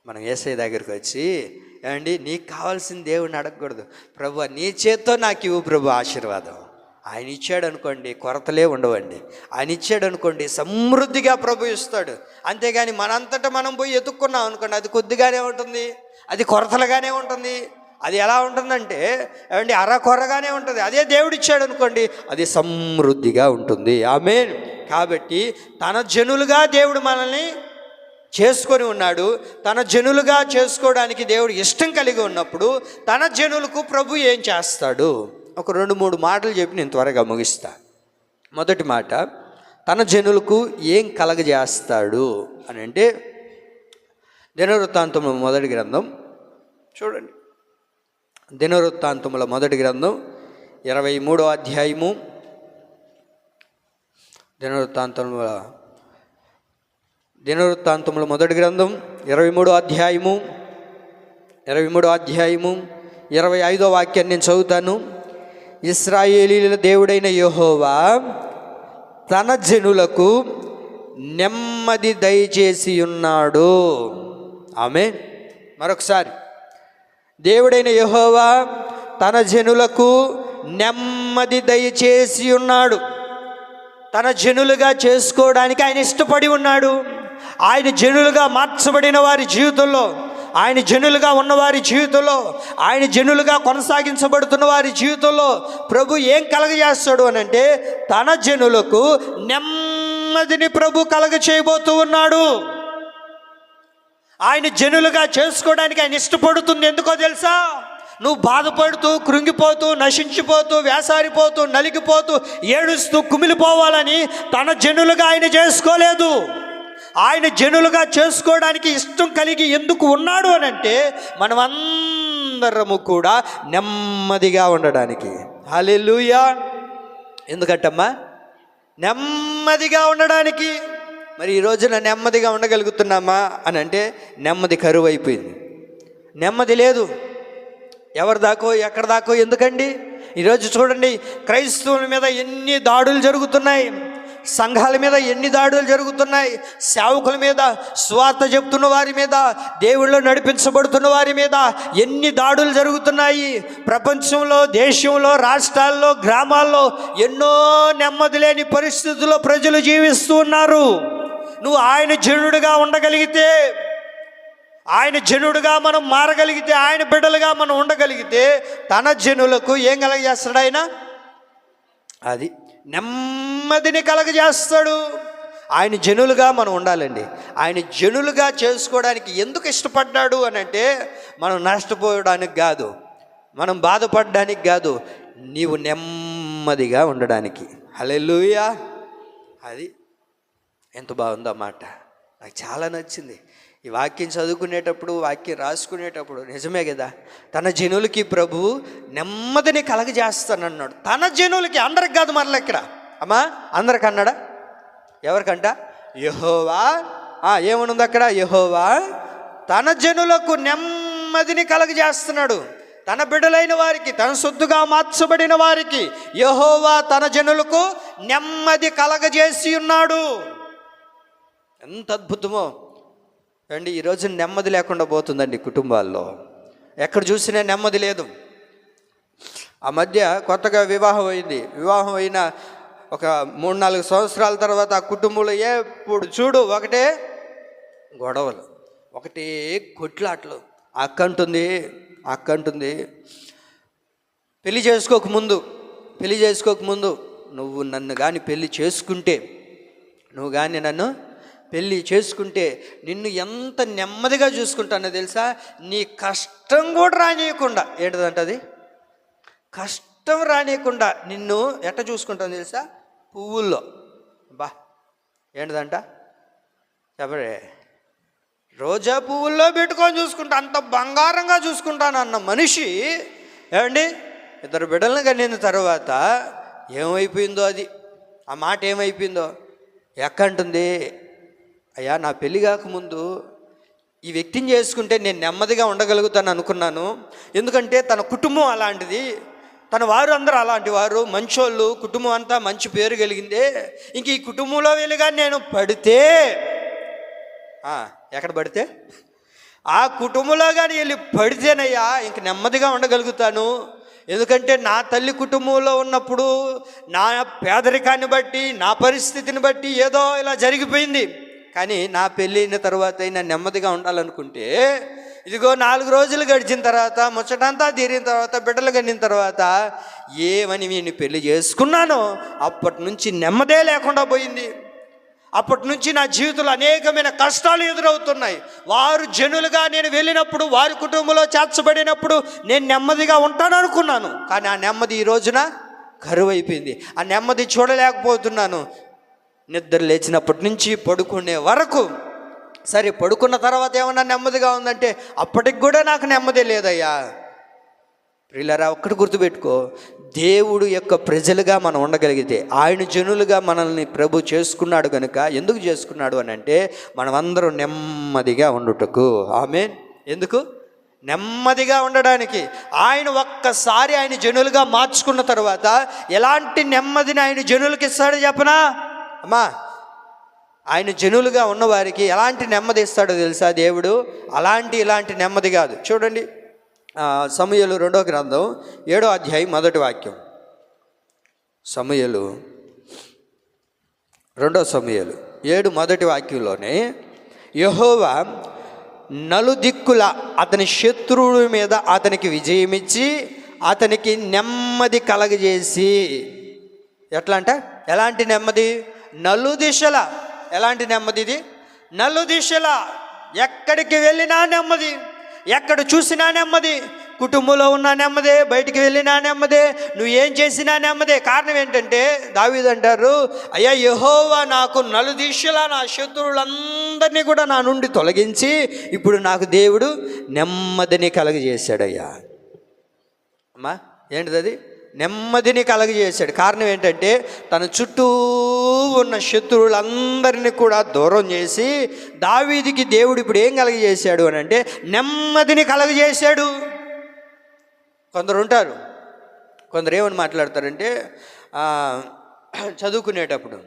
మనం యేసయ్య దగ్గరికి వచ్చి, ఏమండి నీకు కావాల్సిన దేవుడిని అడగకూడదు, ప్రభు నీ చేత్తో నాకు ఇవ్వు ప్రభు ఆశీర్వాదం. ఆయన ఇచ్చాడు అనుకోండి, కొరతలే ఉండవండి. ఆయన ఇచ్చాడు అనుకోండి, సమృద్ధిగా ప్రభు ఇస్తాడు. అంతేగాని మనంతటా మనం పోయి ఎత్తుక్కున్నాం అనుకోండి, అది కొద్దిగానే ఉంటుంది, అది కొరతలుగానే ఉంటుంది. అది ఎలా ఉంటుందంటే ఏమండి అరకొరగానే ఉంటుంది. అదే దేవుడు ఇచ్చాడు అనుకోండి, అది సమృద్ధిగా ఉంటుంది. ఆమేన్. కాబట్టి తన జనులుగా దేవుడు మనల్ని చేసుకొని ఉన్నాడు. తన జనులుగా చేసుకోవడానికి దేవుడు ఇష్టం కలిగి ఉన్నప్పుడు తన జనులకు ప్రభు ఏం చేస్తాడు? ఒక 2-3 మాటలు చెప్పి నేను త్వరగా ముగిస్తా. మొదటి మాట, తన జనులకు ఏం కలగజేస్తాడు అని అంటే, దినవృత్తాంతముల మొదటి గ్రంథం చూడండి. దినవృత్తాంతముల మొదటి గ్రంథం 23వ అధ్యాయము. దినవృత్తాంతముల మొదటి గ్రంథం 23వ అధ్యాయము 25వ వాక్యాన్ని నేను చదువుతాను. ఇశ్రాయేలీయుల దేవుడైన యెహోవా తన జనులకు నెమ్మది దయచేసి ఉన్నాడు. ఆమేన్. మరొకసారి, దేవుడైన యెహోవా తన జనులకు నెమ్మది దయచేసి ఉన్నాడు. తన జనులుగా చేసుకోవడానికి ఆయన ఇష్టపడి ఉన్నాడు. ఆయన జనులుగా మార్చబడిన వారి జీవితంలో, ఆయన జనులుగా ఉన్నవారి జీవితంలో, ఆయన జనులుగా కొనసాగించబడుతున్న వారి జీవితంలో ప్రభు ఏం కలగజేస్తాడు అని అంటే, తన జనులకు నెమ్మదిని ప్రభు కలగ చేయబోతూ ఉన్నాడు. ఆయన జనులుగా చేసుకోవడానికి ఆయన ఇష్టపడుతుంది. ఎందుకో తెలుసా? నువ్వు బాధపడుతూ, కృంగిపోతూ, నశించిపోతూ, వేసారిపోతూ, నలిగిపోతూ, ఏడుస్తూ, కుమిలిపోవాలని తన జనులుగా ఆయన చేసుకోలేదు. ఆయన జనులుగా చేసుకోవడానికి ఇష్టం కలిగి ఎందుకు ఉన్నాడు అని అంటే, మనమందరము కూడా నెమ్మదిగా ఉండడానికి. హల్లెలూయా. ఎందుకంటమ్మా? నెమ్మదిగా ఉండడానికి. మరి ఈ రోజున నెమ్మదిగా ఉండగలుగుతున్నామా అని అంటే, నెమ్మది కరువు అయిపోయింది. నెమ్మది లేదు. ఎవరి దాకో ఎక్కడ దాకో ఎందుకండి? ఈరోజు చూడండి, క్రైస్తవుల మీద ఎన్ని దాడులు జరుగుతున్నాయి, సంఘాల మీద ఎన్ని దాడులు జరుగుతున్నాయి, సేవకుల మీద, స్వార్థ చెప్తున్న వారి మీద, దేవుళ్ళు నడిపించబడుతున్న వారి మీద ఎన్ని దాడులు జరుగుతున్నాయి. ప్రపంచంలో, దేశంలో, రాష్ట్రాల్లో, గ్రామాల్లో ఎన్నో నెమ్మది లేని పరిస్థితుల్లో ప్రజలు జీవిస్తూ ఉన్నారు. నువ్వు ఆయన జనుడుగా ఉండగలిగితే, ఆయన జనుడుగా మనం మారగలిగితే, ఆయన బిడ్డలుగా మనం ఉండగలిగితే, తన జనులకు ఏం కలగజేస్తాడు? ఆయన అది నెమ్మదిని కలగజేస్తాడు. ఆయన జనులుగా మనం ఉండాలండి. ఆయన జనులుగా చేసుకోవడానికి ఎందుకు ఇష్టపడ్డాడు అని అంటే, మనం నష్టపోవడానికి కాదు, మనం బాధపడడానికి కాదు, నీవు నెమ్మదిగా ఉండడానికి. హల్లెలూయా. అది ఎంత బాగుందో మాట. నాకు చాలా నచ్చింది. ఈ వాక్యం చదువుకునేటప్పుడు, వాక్యం రాసుకునేటప్పుడు నిజమే కదా, తన జనులకి ప్రభు నెమ్మదిని కలగజేస్తానన్నాడు. తన జనులకి, అందరికి కాదు. మరలా ఇక్కడ అమ్మా అందరికి అన్నాడా? ఎవరికంట? యెహోవా. ఏమనుంది అక్కడ? యెహోవా తన జనులకు నెమ్మదిని కలగజేస్తున్నాడు. తన బిడ్డలైన వారికి, తన సొత్తుగా మార్చబడిన వారికి యెహోవా తన జనులకు నెమ్మది కలగజేసి ఉన్నాడు. ఎంత అద్భుతమో అండి. ఈరోజు నెమ్మది లేకుండా పోతుందండి కుటుంబాల్లో. ఎక్కడ చూసినా నెమ్మది లేదు. ఆ మధ్య కొత్తగా వివాహం అయింది. వివాహం అయిన ఒక 3-4 సంవత్సరాల తర్వాత ఆ కుటుంబంలో ఎప్పుడు చూడు ఒకటే గొడవలు, ఒకటే కొట్లాట్లు. అక్క అంటుంది, పెళ్లి చేసుకోకముందు నువ్వు నన్ను కానీ పెళ్లి చేసుకుంటే, నువ్వు కానీ నన్ను పెళ్ళి చేసుకుంటే నిన్ను ఎంత నెమ్మదిగా చూసుకుంటానో తెలుసా? నీ కష్టం కూడా రానియకుండా, ఏంటంటే అది కష్టం రానియకుండా నిన్ను ఎట్ట చూసుకుంటాను తెలుసా? పువ్వుల్లో. బా ఏంటిదంట చెప్పరే, రోజా పువ్వుల్లో పెట్టుకొని చూసుకుంటా, అంత బంగారంగా చూసుకుంటాను అన్న మనిషి ఏమండి 2 బిడ్డలను కనిన తర్వాత ఏమైపోయిందో అది, ఆ మాట ఏమైపోయిందో. ఎక్కంటుంది, అయ్యా నా పెళ్ళి కాకముందు ఈ వ్యక్తిని చేసుకుంటే నేను నెమ్మదిగా ఉండగలుగుతాను అనుకున్నాను. ఎందుకంటే తన కుటుంబం అలాంటిది, తన వారు అందరూ అలాంటి వారు, మంచోళ్ళు, కుటుంబం అంతా మంచి పేరు కలిగిందే. ఇంక ఈ కుటుంబంలో వెళ్ళిగా నేను పడితే, ఎక్కడ పడితే ఆ కుటుంబంలో కానీ వెళ్ళి పడితేనయ్యా ఇంక నెమ్మదిగా ఉండగలుగుతాను. ఎందుకంటే నా తల్లి కుటుంబంలో ఉన్నప్పుడు నా పేదరికాన్ని బట్టి, నా పరిస్థితిని బట్టి ఏదో ఇలా జరిగిపోయింది. కానీ నా పెళ్ళి అయిన తర్వాత అయినా నెమ్మదిగా ఉండాలనుకుంటే, ఇదిగో 4 రోజులు గడిచిన తర్వాత, ముచ్చటంతా తీరిన తర్వాత, బిడ్డలు కనిన తర్వాత ఏమని నేను పెళ్లి చేసుకున్నానో అప్పటి నుంచి నెమ్మదే లేకుండా పోయింది. అప్పటి నుంచి నా జీవితంలో అనేకమైన కష్టాలు ఎదురవుతున్నాయి. వారు జనులుగా నేను వెళ్ళినప్పుడు, వారి కుటుంబంలో చేర్చబడినప్పుడు నేను నెమ్మదిగా ఉంటాను అనుకున్నాను. కానీ ఆ నెమ్మది ఈ రోజున కరువు అయిపోయింది. ఆ నెమ్మది చూడలేకపోతున్నాను. నిద్ర లేచినప్పటి నుంచి పడుకునే వరకు. సరే పడుకున్న తర్వాత ఏమన్నా నెమ్మదిగా ఉందంటే అప్పటికి కూడా నాకు నెమ్మది లేదయ్యా. ప్రియులారా, ఒక్కటి గుర్తుపెట్టుకో, దేవుడు యొక్క ప్రజలుగా మనం ఉండగలిగితే, ఆయన జనులుగా మనల్ని ప్రభు చేసుకున్నాడు కనుక. ఎందుకు చేసుకున్నాడు అని అంటే మనమందరం నెమ్మదిగా ఉండుటకు. ఆమేన్. ఎందుకు? నెమ్మదిగా ఉండడానికి. ఆయన ఒక్కసారి ఆయన జనులుగా మార్చుకున్న తర్వాత ఎలాంటి నెమ్మదిని ఆయన జనులకి ఇస్తాడో చెప్పనా అమ్మా? ఆయన జనులుగా ఉన్నవారికి ఎలాంటి నెమ్మది ఇస్తాడో తెలుసా దేవుడు? ఇలాంటి నెమ్మది కాదు. చూడండి, సమూయేలు 2వ గ్రంథం 7వ అధ్యాయం 1వ వాక్యం. సమూయేలు 2వ సమూయేలు 7 1వ వాక్యంలోనే, యెహోవా నలుదిక్కుల అతని శత్రువుల మీద అతనికి విజయమిచ్చి అతనికి నెమ్మది కలగజేసి. ఎట్లా అంటే ఎలాంటి నెమ్మది? నలుదిశల. ఎలాంటి నెమ్మది ఇది? నలుదిశల. ఎక్కడికి వెళ్ళినా నెమ్మది, ఎక్కడ చూసినా నెమ్మది. కుటుంబంలో ఉన్న నెమ్మదే, బయటికి వెళ్ళినా నెమ్మదే, నువ్వు ఏం చేసినా నెమ్మదే. కారణం ఏంటంటే దావీదు అంటారు, అయ్యా యెహోవా నాకు నలుదిశలా నా శత్రువులందరినీ కూడా నా నుండి తొలగించి ఇప్పుడు నాకు దేవుడు నెమ్మదిని కలగజేశాడయ్యా. అమ్మా ఏంటిది? అది నెమ్మదిని కలగజేశాడు. కారణం ఏంటంటే తన చుట్టూ ఉన్న శత్రువులందరినీ కూడా దూరం చేసి దావీదుకి దేవుడు ఇప్పుడు ఏం కలగజేశాడు అని అంటే నెమ్మదిని కలగజేశాడు. కొందరు ఉంటారు, కొందరు ఏమని మాట్లాడతారంటే చదువుకునేటప్పుడు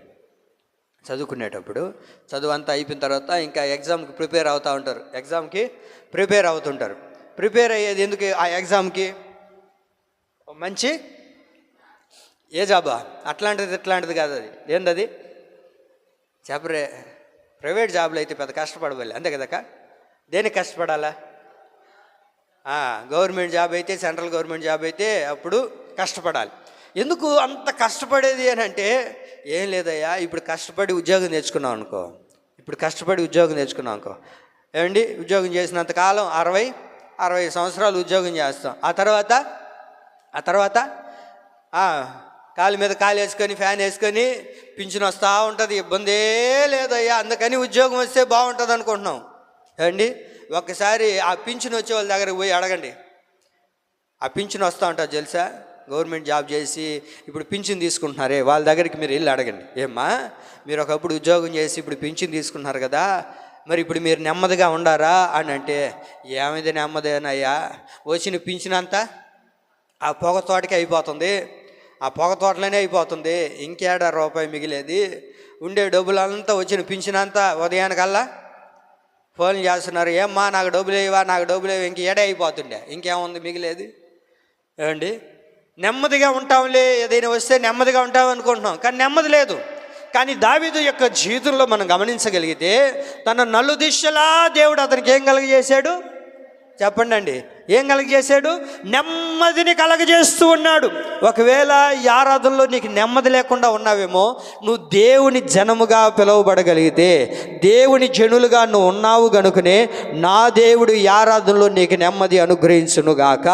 చదువు అంతా అయిపోయిన తర్వాత ఇంకా ఎగ్జామ్కి ప్రిపేర్ అవుతుంటారు. ప్రిపేర్ అయ్యేది ఎందుకు? ఆ ఎగ్జామ్కి మంచి ఏ జాబా? ఇట్లాంటిది కాదు. అది ఏందది చెప్పరే? ప్రైవేట్ జాబ్లో అయితే పెద్ద కష్టపడవాలి, అంతే కదక్క. దేనికి కష్టపడాలా? గవర్నమెంట్ జాబ్ అయితే, సెంట్రల్ గవర్నమెంట్ జాబ్ అయితే అప్పుడు కష్టపడాలి. ఎందుకు అంత కష్టపడేది అని అంటే, ఏం లేదయ్యా, ఇప్పుడు కష్టపడి ఉద్యోగం నేర్చుకున్నాం అనుకో, ఏమండి, ఉద్యోగం చేసినంతకాలం 60 సంవత్సరాలు ఉద్యోగం చేస్తాం. ఆ తర్వాత కాలు మీద కాలు వేసుకొని, ఫ్యాన్ వేసుకొని పింఛన్ వస్తూ ఉంటుంది, ఇబ్బందే లేదయ్యా. అందుకని ఉద్యోగం వస్తే బాగుంటుంది అనుకుంటున్నాం. ఏమండి, ఒక్కసారి ఆ పింఛన్ వచ్చే వాళ్ళ దగ్గరకు పోయి అడగండి. ఆ పింఛన్ వస్తూ ఉంటుంది తెలుసా? గవర్నమెంట్ జాబ్ చేసి ఇప్పుడు పింఛన్ తీసుకుంటున్నారే, వాళ్ళ దగ్గరికి మీరు వెళ్ళి అడగండి, ఏమ్మా మీరు ఒకప్పుడు ఉద్యోగం చేసి ఇప్పుడు పింఛన్ తీసుకుంటున్నారు కదా, మరి ఇప్పుడు మీరు నెమ్మదిగా ఉండారా అని అంటే, ఏమైంది నెమ్మదేనయ్యా, వచ్చిన పింఛన్ అంతా ఆ పొగ తోటకే అయిపోతుంది, ఆ పొగ తోటలోనే అయిపోతుంది, ఇంకేడా రూపాయి మిగిలేది, ఉండే డబ్బులంతా వచ్చిన పింఛన్ అంతా ఉదయానికల్లా ఫోన్ చేస్తున్నారు, ఏమ్మా నాకు డబ్బులు వేయవా, ఇంక ఏడే అయిపోతుండే, ఇంకేముంది మిగిలేది. ఏమండి, నెమ్మదిగా ఉంటాంలే, ఏదైనా వస్తే నెమ్మదిగా ఉంటాం అనుకుంటున్నాం, కానీ నెమ్మది లేదు. కానీ దావీదు యొక్క జీవితంలో మనం గమనించగలిగితే తన నలుదిశలా దేవుడు అతనికి ఏం కలుగజేశాడు? చెప్పండి అండి, ఏం కలగజేశాడు? నెమ్మదిని కలగజేస్తూ ఉన్నాడు. ఒకవేళ ఈ ఆరాధనలో నీకు నెమ్మది లేకుండా ఉన్నావేమో, నువ్వు దేవుని జనముగా పిలువబడగలిగితే, దేవుని జనులుగా నువ్వు ఉన్నావు గనుకనే నా దేవుడు ఈ ఆరాధనలో నీకు నెమ్మది అనుగ్రహించునుగాక.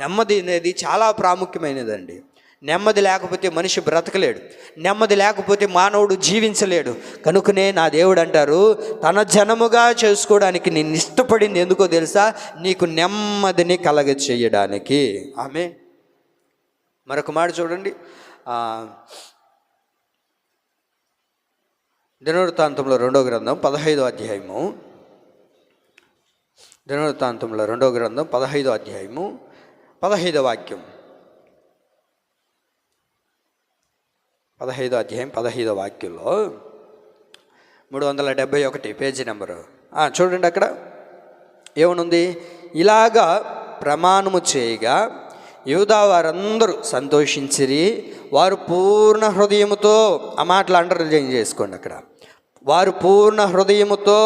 నెమ్మది అనేది చాలా ప్రాముఖ్యమైనదండి. నెమ్మది లేకపోతే మనిషి బ్రతకలేడు, నెమ్మది లేకపోతే మానవుడు జీవించలేడు. కనుకనే నా దేవుడు అంటారు, తన జనముగా చేసుకోవడానికి నేను ఇష్టపడింది ఎందుకో తెలుసా? నీకు నెమ్మదిని కలగచేయడానికి. ఆమె మరొక మాట చూడండి, దినవృత్తాంతంలో 2వ గ్రంథం 15వ అధ్యాయము. దినవృత్తాంతంలో 2వ గ్రంథం 15వ అధ్యాయము 15వ వాక్యం. 15వ అధ్యాయం 15వ వాక్యంలో 371 పేజీ నెంబరు. చూడండి, అక్కడ ఏమనుంది? ఇలాగా ప్రమాణము చేయగా యూదా వారందరూ సంతోషించిరి, వారు పూర్ణ హృదయముతో, ఆ మాటలు అండర్లైన్ చేసుకోండి అక్కడ, వారు పూర్ణ హృదయముతో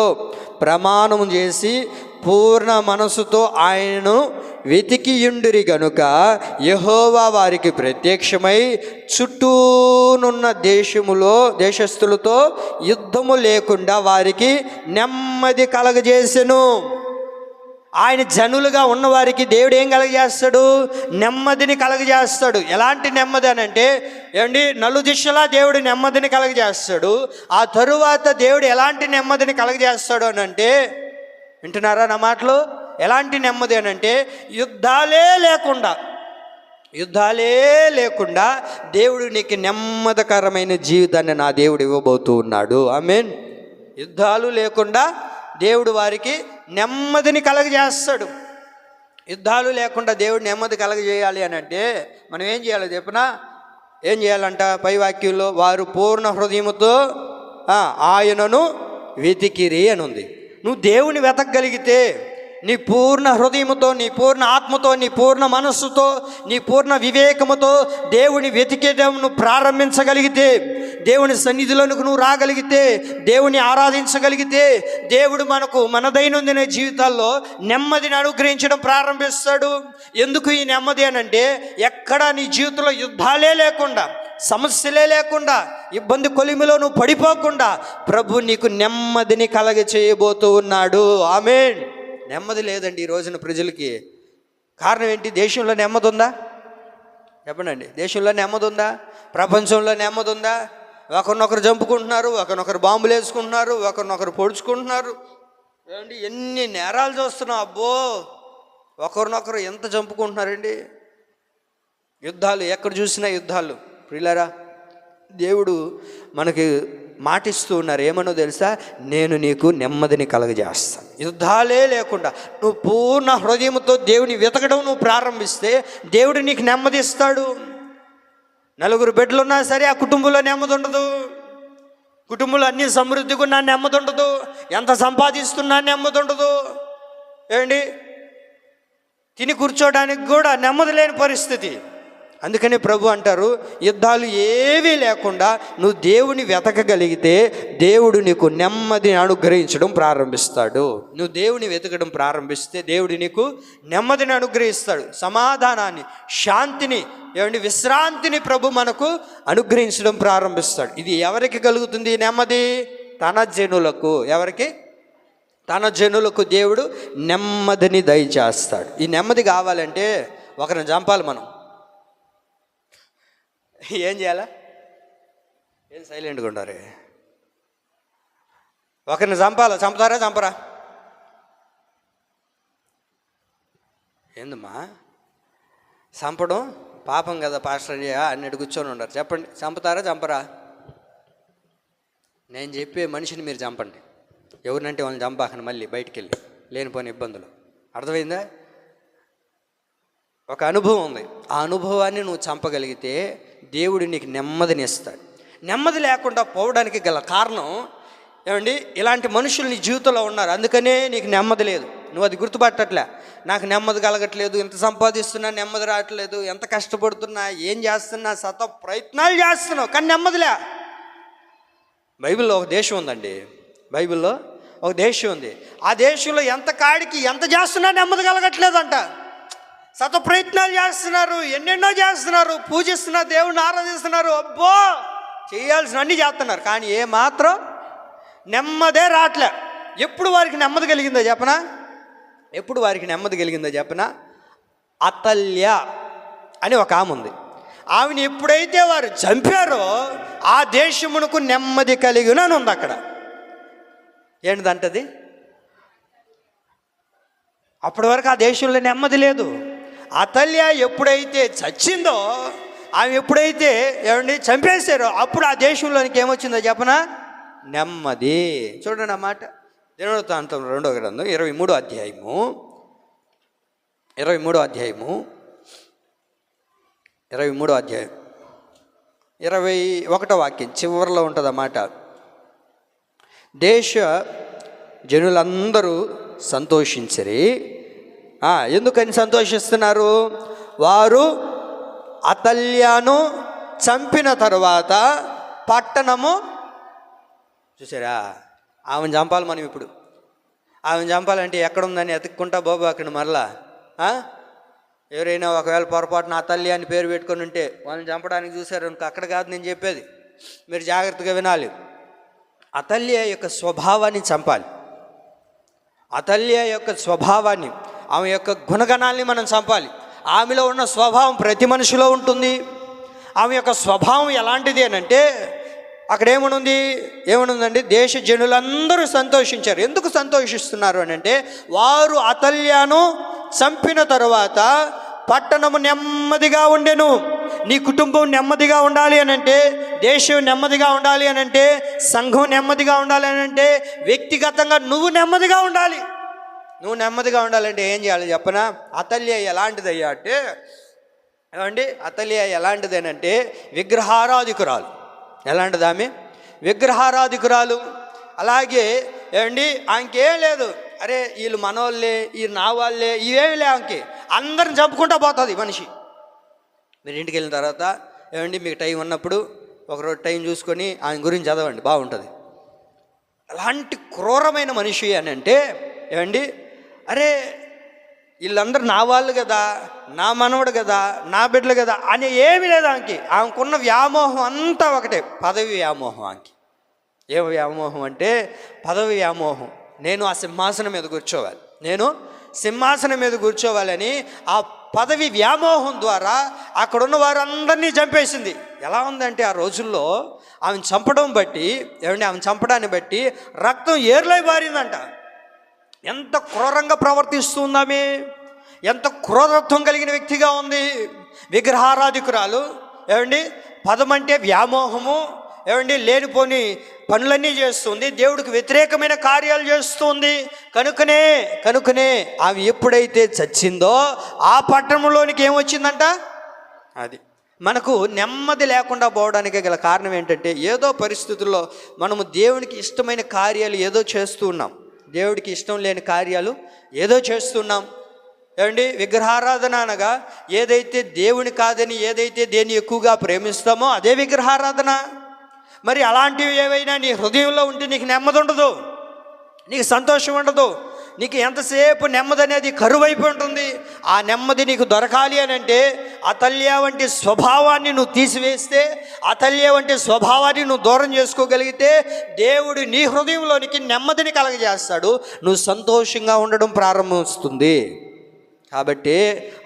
ప్రమాణము చేసి పూర్ణ మనసుతో ఆయనను వెతికియుండిరి గనుక యెహోవా వారికి ప్రత్యక్షమై చుట్టూనున్న దేశస్థులతో యుద్ధము లేకుండా వారికి నెమ్మది కలగజేసెను. ఆయన జనులుగా ఉన్నవారికి దేవుడు ఏం కలగజేస్తాడు? నెమ్మదిని కలగజేస్తాడు. ఎలాంటి నెమ్మది అని అంటే ఏమండి, నలుదిశలా దేవుడు నెమ్మదిని కలగజేస్తాడు. ఆ తరువాత దేవుడు ఎలాంటి నెమ్మదిని కలగజేస్తాడు అని అంటే, వింటున్నారా నా మాటలు? ఎలాంటి నెమ్మది అని అంటే, యుద్ధాలే లేకుండా దేవుడు నీకు నెమ్మదికరమైన జీవితాన్ని నా దేవుడు ఇవ్వబోతూ ఉన్నాడు. ఆమేన్. యుద్ధాలు లేకుండా దేవుడు వారికి నెమ్మదిని కలగజేస్తాడు. యుద్ధాలు లేకుండా దేవుడు నెమ్మది కలగజేయాలి అని అంటే మనం ఏం చేయాలో చెప్పినా, ఏం చేయాలంట? పై వాక్యంలో వారు పూర్ణ హృదయముతో ఆయనను వెతికిరి అని ఉంది. నువ్వు దేవుని వెతకగలిగితే, నీ పూర్ణ హృదయముతో, నీ పూర్ణ ఆత్మతో, నీ పూర్ణ మనస్సుతో, నీ పూర్ణ వివేకముతో దేవుని వెతికేయడం నువ్వు ప్రారంభించగలిగితే, దేవుని సన్నిధిలోనికి నువ్వు రాగలిగితే, దేవుని ఆరాధించగలిగితే, దేవుడు మన దైనందిన జీవితాల్లో నెమ్మదిని అనుగ్రహించడం ప్రారంభిస్తాడు. ఎందుకు ఈ నెమ్మది అని అంటే, ఎక్కడ నీ జీవితంలో యుద్ధాలే లేకుండా, సమస్యలే లేకుండా, ఇబ్బంది కొలిమిలో నువ్వు పడిపోకుండా ప్రభు నీకు నెమ్మదిని కలగచేయబోతూ ఉన్నాడు. ఆమేన్. నెమ్మది లేదండి ఈ రోజున ప్రజలకి. కారణం ఏంటి? దేశంలో నెమ్మది ఉందా? చెప్పండి. దేశంలో నెమ్మది ఉందా? ప్రపంచంలో నెమ్మది ఉందా? ఒకరినొకరు చంపుకుంటున్నారు, ఒకరినొకరు బాంబులు వేసుకుంటున్నారు, ఒకరినొకరు పొడుచుకుంటున్నారు. ఏమండి, ఎన్ని నేరాలు చూస్తున్నాం. అబ్బో, ఒకరినొకరు ఎంత చంపుకుంటున్నారండి. యుద్ధాలు, ఎక్కడ చూసినా యుద్ధాలు. ప్రియులారా, దేవుడు మనకి మాటిస్తూ ఉన్నారు. ఏమనో తెలుసా? నేను నీకు నెమ్మదిని కలగజేస్తాను. యుద్ధాలే లేకుండా నువ్వు పూర్ణ హృదయంతో దేవుని వెతకడం నువ్వు ప్రారంభిస్తే దేవుడు నీకు నెమ్మది ఇస్తాడు. నలుగురు బిడ్డలు ఉన్నా సరే ఆ కుటుంబంలో నెమ్మది ఉండదు. కుటుంబంలో అన్ని సమృద్ధిగా ఉన్నా నెమ్మది ఉండదు. ఎంత సంపాదిస్తున్నా నెమ్మది ఉండదు. ఏమండి, తిని కూర్చోడానికి కూడా నెమ్మది లేని పరిస్థితి. అందుకని ప్రభు అంటారు, యుద్ధాలు ఏవీ లేకుండా నువ్వు దేవుని వెతకగలిగితే దేవుడు నీకు నెమ్మదిని అనుగ్రహించడం ప్రారంభిస్తాడు. నువ్వు దేవుని వెతకడం ప్రారంభిస్తే దేవుడు నీకు నెమ్మదిని అనుగ్రహిస్తాడు. సమాధానాన్ని, శాంతిని, ఏమండి విశ్రాంతిని ప్రభు మనకు అనుగ్రహించడం ప్రారంభిస్తాడు. ఇది ఎవరికి కలుగుతుంది నెమ్మది? తన జనులకు. ఎవరికి? తన జనులకు దేవుడు నెమ్మదిని దయచేస్తాడు. ఈ నెమ్మది కావాలంటే ఒకరిని చంపాలి మనం. ఏం చేయాలా? ఏం సైలెంట్గా ఉండాలి? ఒకరిని చంపాలా? చంపుతారా? చంపరా? ఏందమ్మా చంపడం పాపం కదా పాస్టర్ అన్నట్టు కూర్చొని ఉండరు. చెప్పండి, చంపుతారా? చంపరా? నేను చెప్పే మనిషిని మీరు చంపండి. ఎవరినంటే వాళ్ళని చంపాకని మళ్ళీ బయటికి వెళ్ళి లేనిపోయిన ఇబ్బందులు. అర్థమైందా? ఒక అనుభవం ఉంది. ఆ అనుభవాన్ని నువ్వు చంపగలిగితే దేవుడు నీకు నెమ్మదిని ఇస్తాడు. నెమ్మది లేకుండా పోవడానికి గల కారణం ఏమండి, ఇలాంటి మనుషులు నీ జీవితంలో ఉన్నారు. అందుకనే నీకు నెమ్మది లేదు. నువ్వు అది గుర్తుపట్టట్లే. నాకు నెమ్మది కలగట్లేదు, ఎంత సంపాదిస్తున్నా నెమ్మది రావట్లేదు, ఎంత కష్టపడుతున్నా, ఏం చేస్తున్నా, ప్రయత్నాలు చేస్తున్నావు కానీ నెమ్మదిలే. బైబిల్లో ఒక దేశం ఉందండి. బైబిల్లో ఒక దేశం ఉంది. ఆ దేశంలో ఎంత కాడికి ఎంత చేస్తున్నా నెమ్మది కలగట్లేదంట. శత ప్రయత్నాలు చేస్తున్నారు, ఎన్నెన్నో చేస్తున్నారు, పూజిస్తున్నారు, దేవుడిని ఆరాధిస్తున్నారు, అబ్బో చేయాల్సిన అన్నీ చేస్తున్నారు, కానీ ఏమాత్రం నెమ్మదే రావట్లే. ఎప్పుడు వారికి నెమ్మది కలిగిందో చెప్పనా? ఎప్పుడు వారికి నెమ్మది కలిగిందో చెప్పనా? అతల్య అని ఒక ఆమె ఉంది. ఆమెను ఎప్పుడైతే వారు చంపారో ఆ దేశమునకు నెమ్మది కలిగినని ఉంది అక్కడ. ఏంటిదంటది? అప్పటి వరకు ఆ దేశంలో నెమ్మది లేదు. అతల్య ఎప్పుడైతే చచ్చిందో, ఆమె ఎప్పుడైతే చంపేశారో అప్పుడు ఆ దేశంలోనికి ఏమొచ్చిందో చెప్పనా? నెమ్మది. చూడండి అన్నమాట. దినవృత్తాంతం 2వ గ్రంథం 23వ అధ్యాయము 21వ అధ్యాయం 21వ వాక్యం చివరిలో ఉంటుంది అన్నమాట. దేశ జనులందరూ సంతోషించరి. ఎందుకని సంతోషిస్తున్నారు? వారు అతల్యను చంపిన తరువాత పట్టణము చూసారా? ఆమెను చంపాలి మనం. ఇప్పుడు ఆమెను చంపాలంటే ఎక్కడుందని ఎతుక్కుంటా బాబు అక్కడ మరలా. ఎవరైనా ఒకవేళ పొరపాటున అతల్య అని పేరు పెట్టుకొని ఉంటే వాళ్ళని చంపడానికి చూశారు ఇంక అక్కడ కాదు నేను చెప్పేది, మీరు జాగ్రత్తగా వినాలి. అతల్య యొక్క స్వభావాన్ని చంపాలి. అతల్య యొక్క స్వభావాన్ని, ఆమె యొక్క గుణగణాల్ని మనం చంపాలి. ఆమెలో ఉన్న స్వభావం ప్రతి మనిషిలో ఉంటుంది. ఆమె యొక్క స్వభావం ఎలాంటిది అని అంటే అక్కడ ఏమనుందండి? దేశ జనులందరూ సంతోషించారు. ఎందుకు సంతోషిస్తున్నారు అని అంటే వారు అతల్యను చంపిన తరువాత పట్టణము నెమ్మదిగా ఉండెను. నీ కుటుంబం నెమ్మదిగా ఉండాలి అని అంటే, దేశం నెమ్మదిగా ఉండాలి అని అంటే, సంఘం నెమ్మదిగా ఉండాలి అని అంటే, వ్యక్తిగతంగా నువ్వు నెమ్మదిగా ఉండాలి. నువ్వు నెమ్మదిగా ఉండాలంటే ఏం చేయాలి చెప్పనా? అతల్య ఎలాంటిదయ్యా అంటే అతల్య ఎలాంటిదేనంటే విగ్రహారాధికురాలు. ఎలాంటిది ఆమె? విగ్రహారాధికురాలు. అలాగే ఆమెకేం లేదు, అరే వీళ్ళు మనోళ్ళే, వీళ్ళు నా వాళ్ళే, ఇవేమి లే ఆమెకి. అందరిని చంపుకుంటా పోతుంది మనిషి. మీరు ఇంటికి వెళ్ళిన తర్వాత మీకు టైం ఉన్నప్పుడు ఒకరోజు టైం చూసుకొని ఆయన గురించి చదవండి, బాగుంటుంది. అలాంటి క్రూరమైన మనిషి అని అంటే అరే వీళ్ళందరూ నా వాళ్ళు కదా, నా మనవడు కదా, నా బిడ్డలు కదా అని ఏమీ లేదు ఆమెకి. ఆమెకున్న వ్యామోహం అంతా ఒకటే, పదవి వ్యామోహం. ఆమెకి ఏ వ్యామోహం అంటే పదవి వ్యామోహం. నేను ఆ సింహాసనం మీద కూర్చోవాలని ఆ పదవి వ్యామోహం ద్వారా అక్కడున్న వారందరినీ చంపేసింది. ఎలా ఉందంటే ఆ రోజుల్లో ఆమెను చంపడాన్ని బట్టి రక్తం ఏర్లై పారిందంట. ఎంత క్రూరంగా ప్రవర్తిస్తుందామే, ఎంత క్రూరత్వం కలిగిన వ్యక్తిగా ఉంది. విగ్రహారాధికురాలు. పదమంటే వ్యామోహము. లేనిపోని పనులన్నీ చేస్తుంది, దేవుడికి వ్యతిరేకమైన కార్యాలు చేస్తుంది. కనుకనే ఆమె ఎప్పుడైతే చచ్చిందో ఆ పట్టణంలోనికి ఏమొచ్చిందంట? అది మనకు నెమ్మది లేకుండా పోవడానికి గల కారణం ఏంటంటే ఏదో పరిస్థితుల్లో మనము దేవునికి ఇష్టమైన కార్యాలు ఏదో చేస్తూ ఉన్నాం, దేవుడికి ఇష్టం లేని కార్యాలు ఏదో చేస్తున్నాం. విగ్రహారాధన అనగా ఏదైతే దేవుని కాదని, ఏదైతే దేన్ని ఎక్కువగా ప్రేమిస్తామో అదే విగ్రహారాధన. మరి అలాంటివి ఏవైనా నీ హృదయంలో ఉంటే నీకు నెమ్మది ఉండదు, నీకు సంతోషం ఉండదు, నీకు ఎంతసేపు నెమ్మది అనేది కరువైపోయి ఉంటుంది. ఆ నెమ్మది నీకు దొరకాలి అని అంటే అతల్య వంటి స్వభావాన్ని నువ్వు తీసివేస్తే, అతల్య వంటి స్వభావాన్ని నువ్వు దూరం చేసుకోగలిగితే దేవుడు నీ హృదయంలోనికి నెమ్మదిని కలగజేస్తాడు, నువ్వు సంతోషంగా ఉండడం ప్రారంభిస్తుంది. కాబట్టి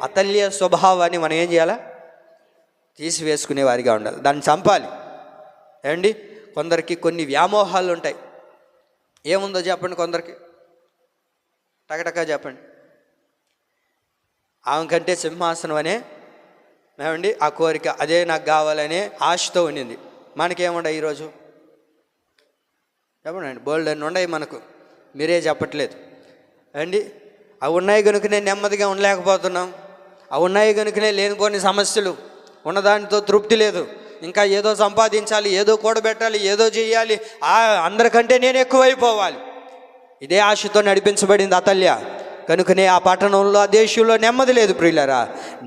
అతల్య స్వభావాన్ని మనం ఏం చేయాలా? తీసివేసుకునే వారిగా ఉండాలి, దాన్ని చంపాలి. కొందరికి కొన్ని వ్యామోహాలు ఉంటాయి. ఏముందో చెప్పండి, కొందరికి టకటకా చెప్పండి. ఆమె కంటే సింహాసనం అనే ఆ కోరిక, అదే నాకు కావాలనే ఆశతో ఉండింది. మనకేముండవు ఈరోజు చెప్పండి, బోల్డ్ అని ఉండయి మనకు, మీరే చెప్పట్లేదు. అవి ఉన్నాయి కనుకనే నెమ్మదిగా ఉండలేకపోతున్నాం. అవి ఉన్నాయి కనుకనే లేనిపోని సమస్యలు, ఉన్నదానితో తృప్తి లేదు, ఇంకా ఏదో సంపాదించాలి, ఏదో కూడబెట్టాలి, ఏదో చేయాలి, అందరికంటే నేను ఎక్కువైపోవాలి. ఇదే ఆశతో నడిపించబడింది అతల్య. కనుకనే ఆ పట్టణంలో ఆ దేశంలో నెమ్మది లేదు ప్రియులారా.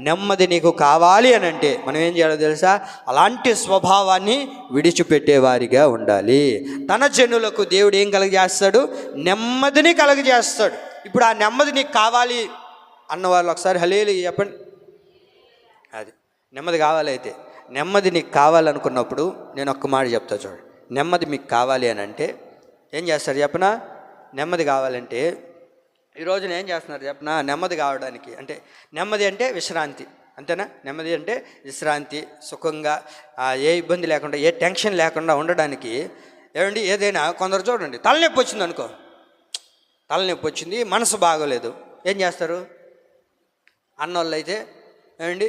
నెమ్మది నీకు కావాలి అని అంటే మనం ఏం చేయాలో తెలుసా? అలాంటి స్వభావాన్ని విడిచిపెట్టేవారిగా ఉండాలి. తన జనులకు దేవుడు ఏం కలుగజేస్తాడు? నెమ్మదిని కలుగజేస్తాడు. ఇప్పుడు ఆ నెమ్మది నీకు కావాలి అన్నవాళ్ళు ఒకసారి హల్లెలూయా చెప్పండి. అది నెమ్మది కావాలి. అయితే నెమ్మది నీకు కావాలనుకున్నప్పుడు నేను ఒక్క మాట చెప్తా చూడండి. నెమ్మది మీకు కావాలి అని అంటే ఏం చేస్తారు చెప్పనా? నెమ్మది కావాలంటే ఈరోజు ఏం చేస్తున్నారు చెప్పనా? నెమ్మది కావడానికి అంటే నెమ్మది అంటే విశ్రాంతి, అంతేనా? నెమ్మది అంటే విశ్రాంతి, సుఖంగా ఏ ఇబ్బంది లేకుండా ఏ టెన్షన్ లేకుండా ఉండడానికి ఏమండి ఏదైనా కొందరు చూడండి, తలనొప్పి వచ్చింది అనుకో, తలనొప్పి వచ్చింది, మనసు బాగోలేదు, ఏం చేస్తారు? అన్నోళ్ళు అయితే ఏమండి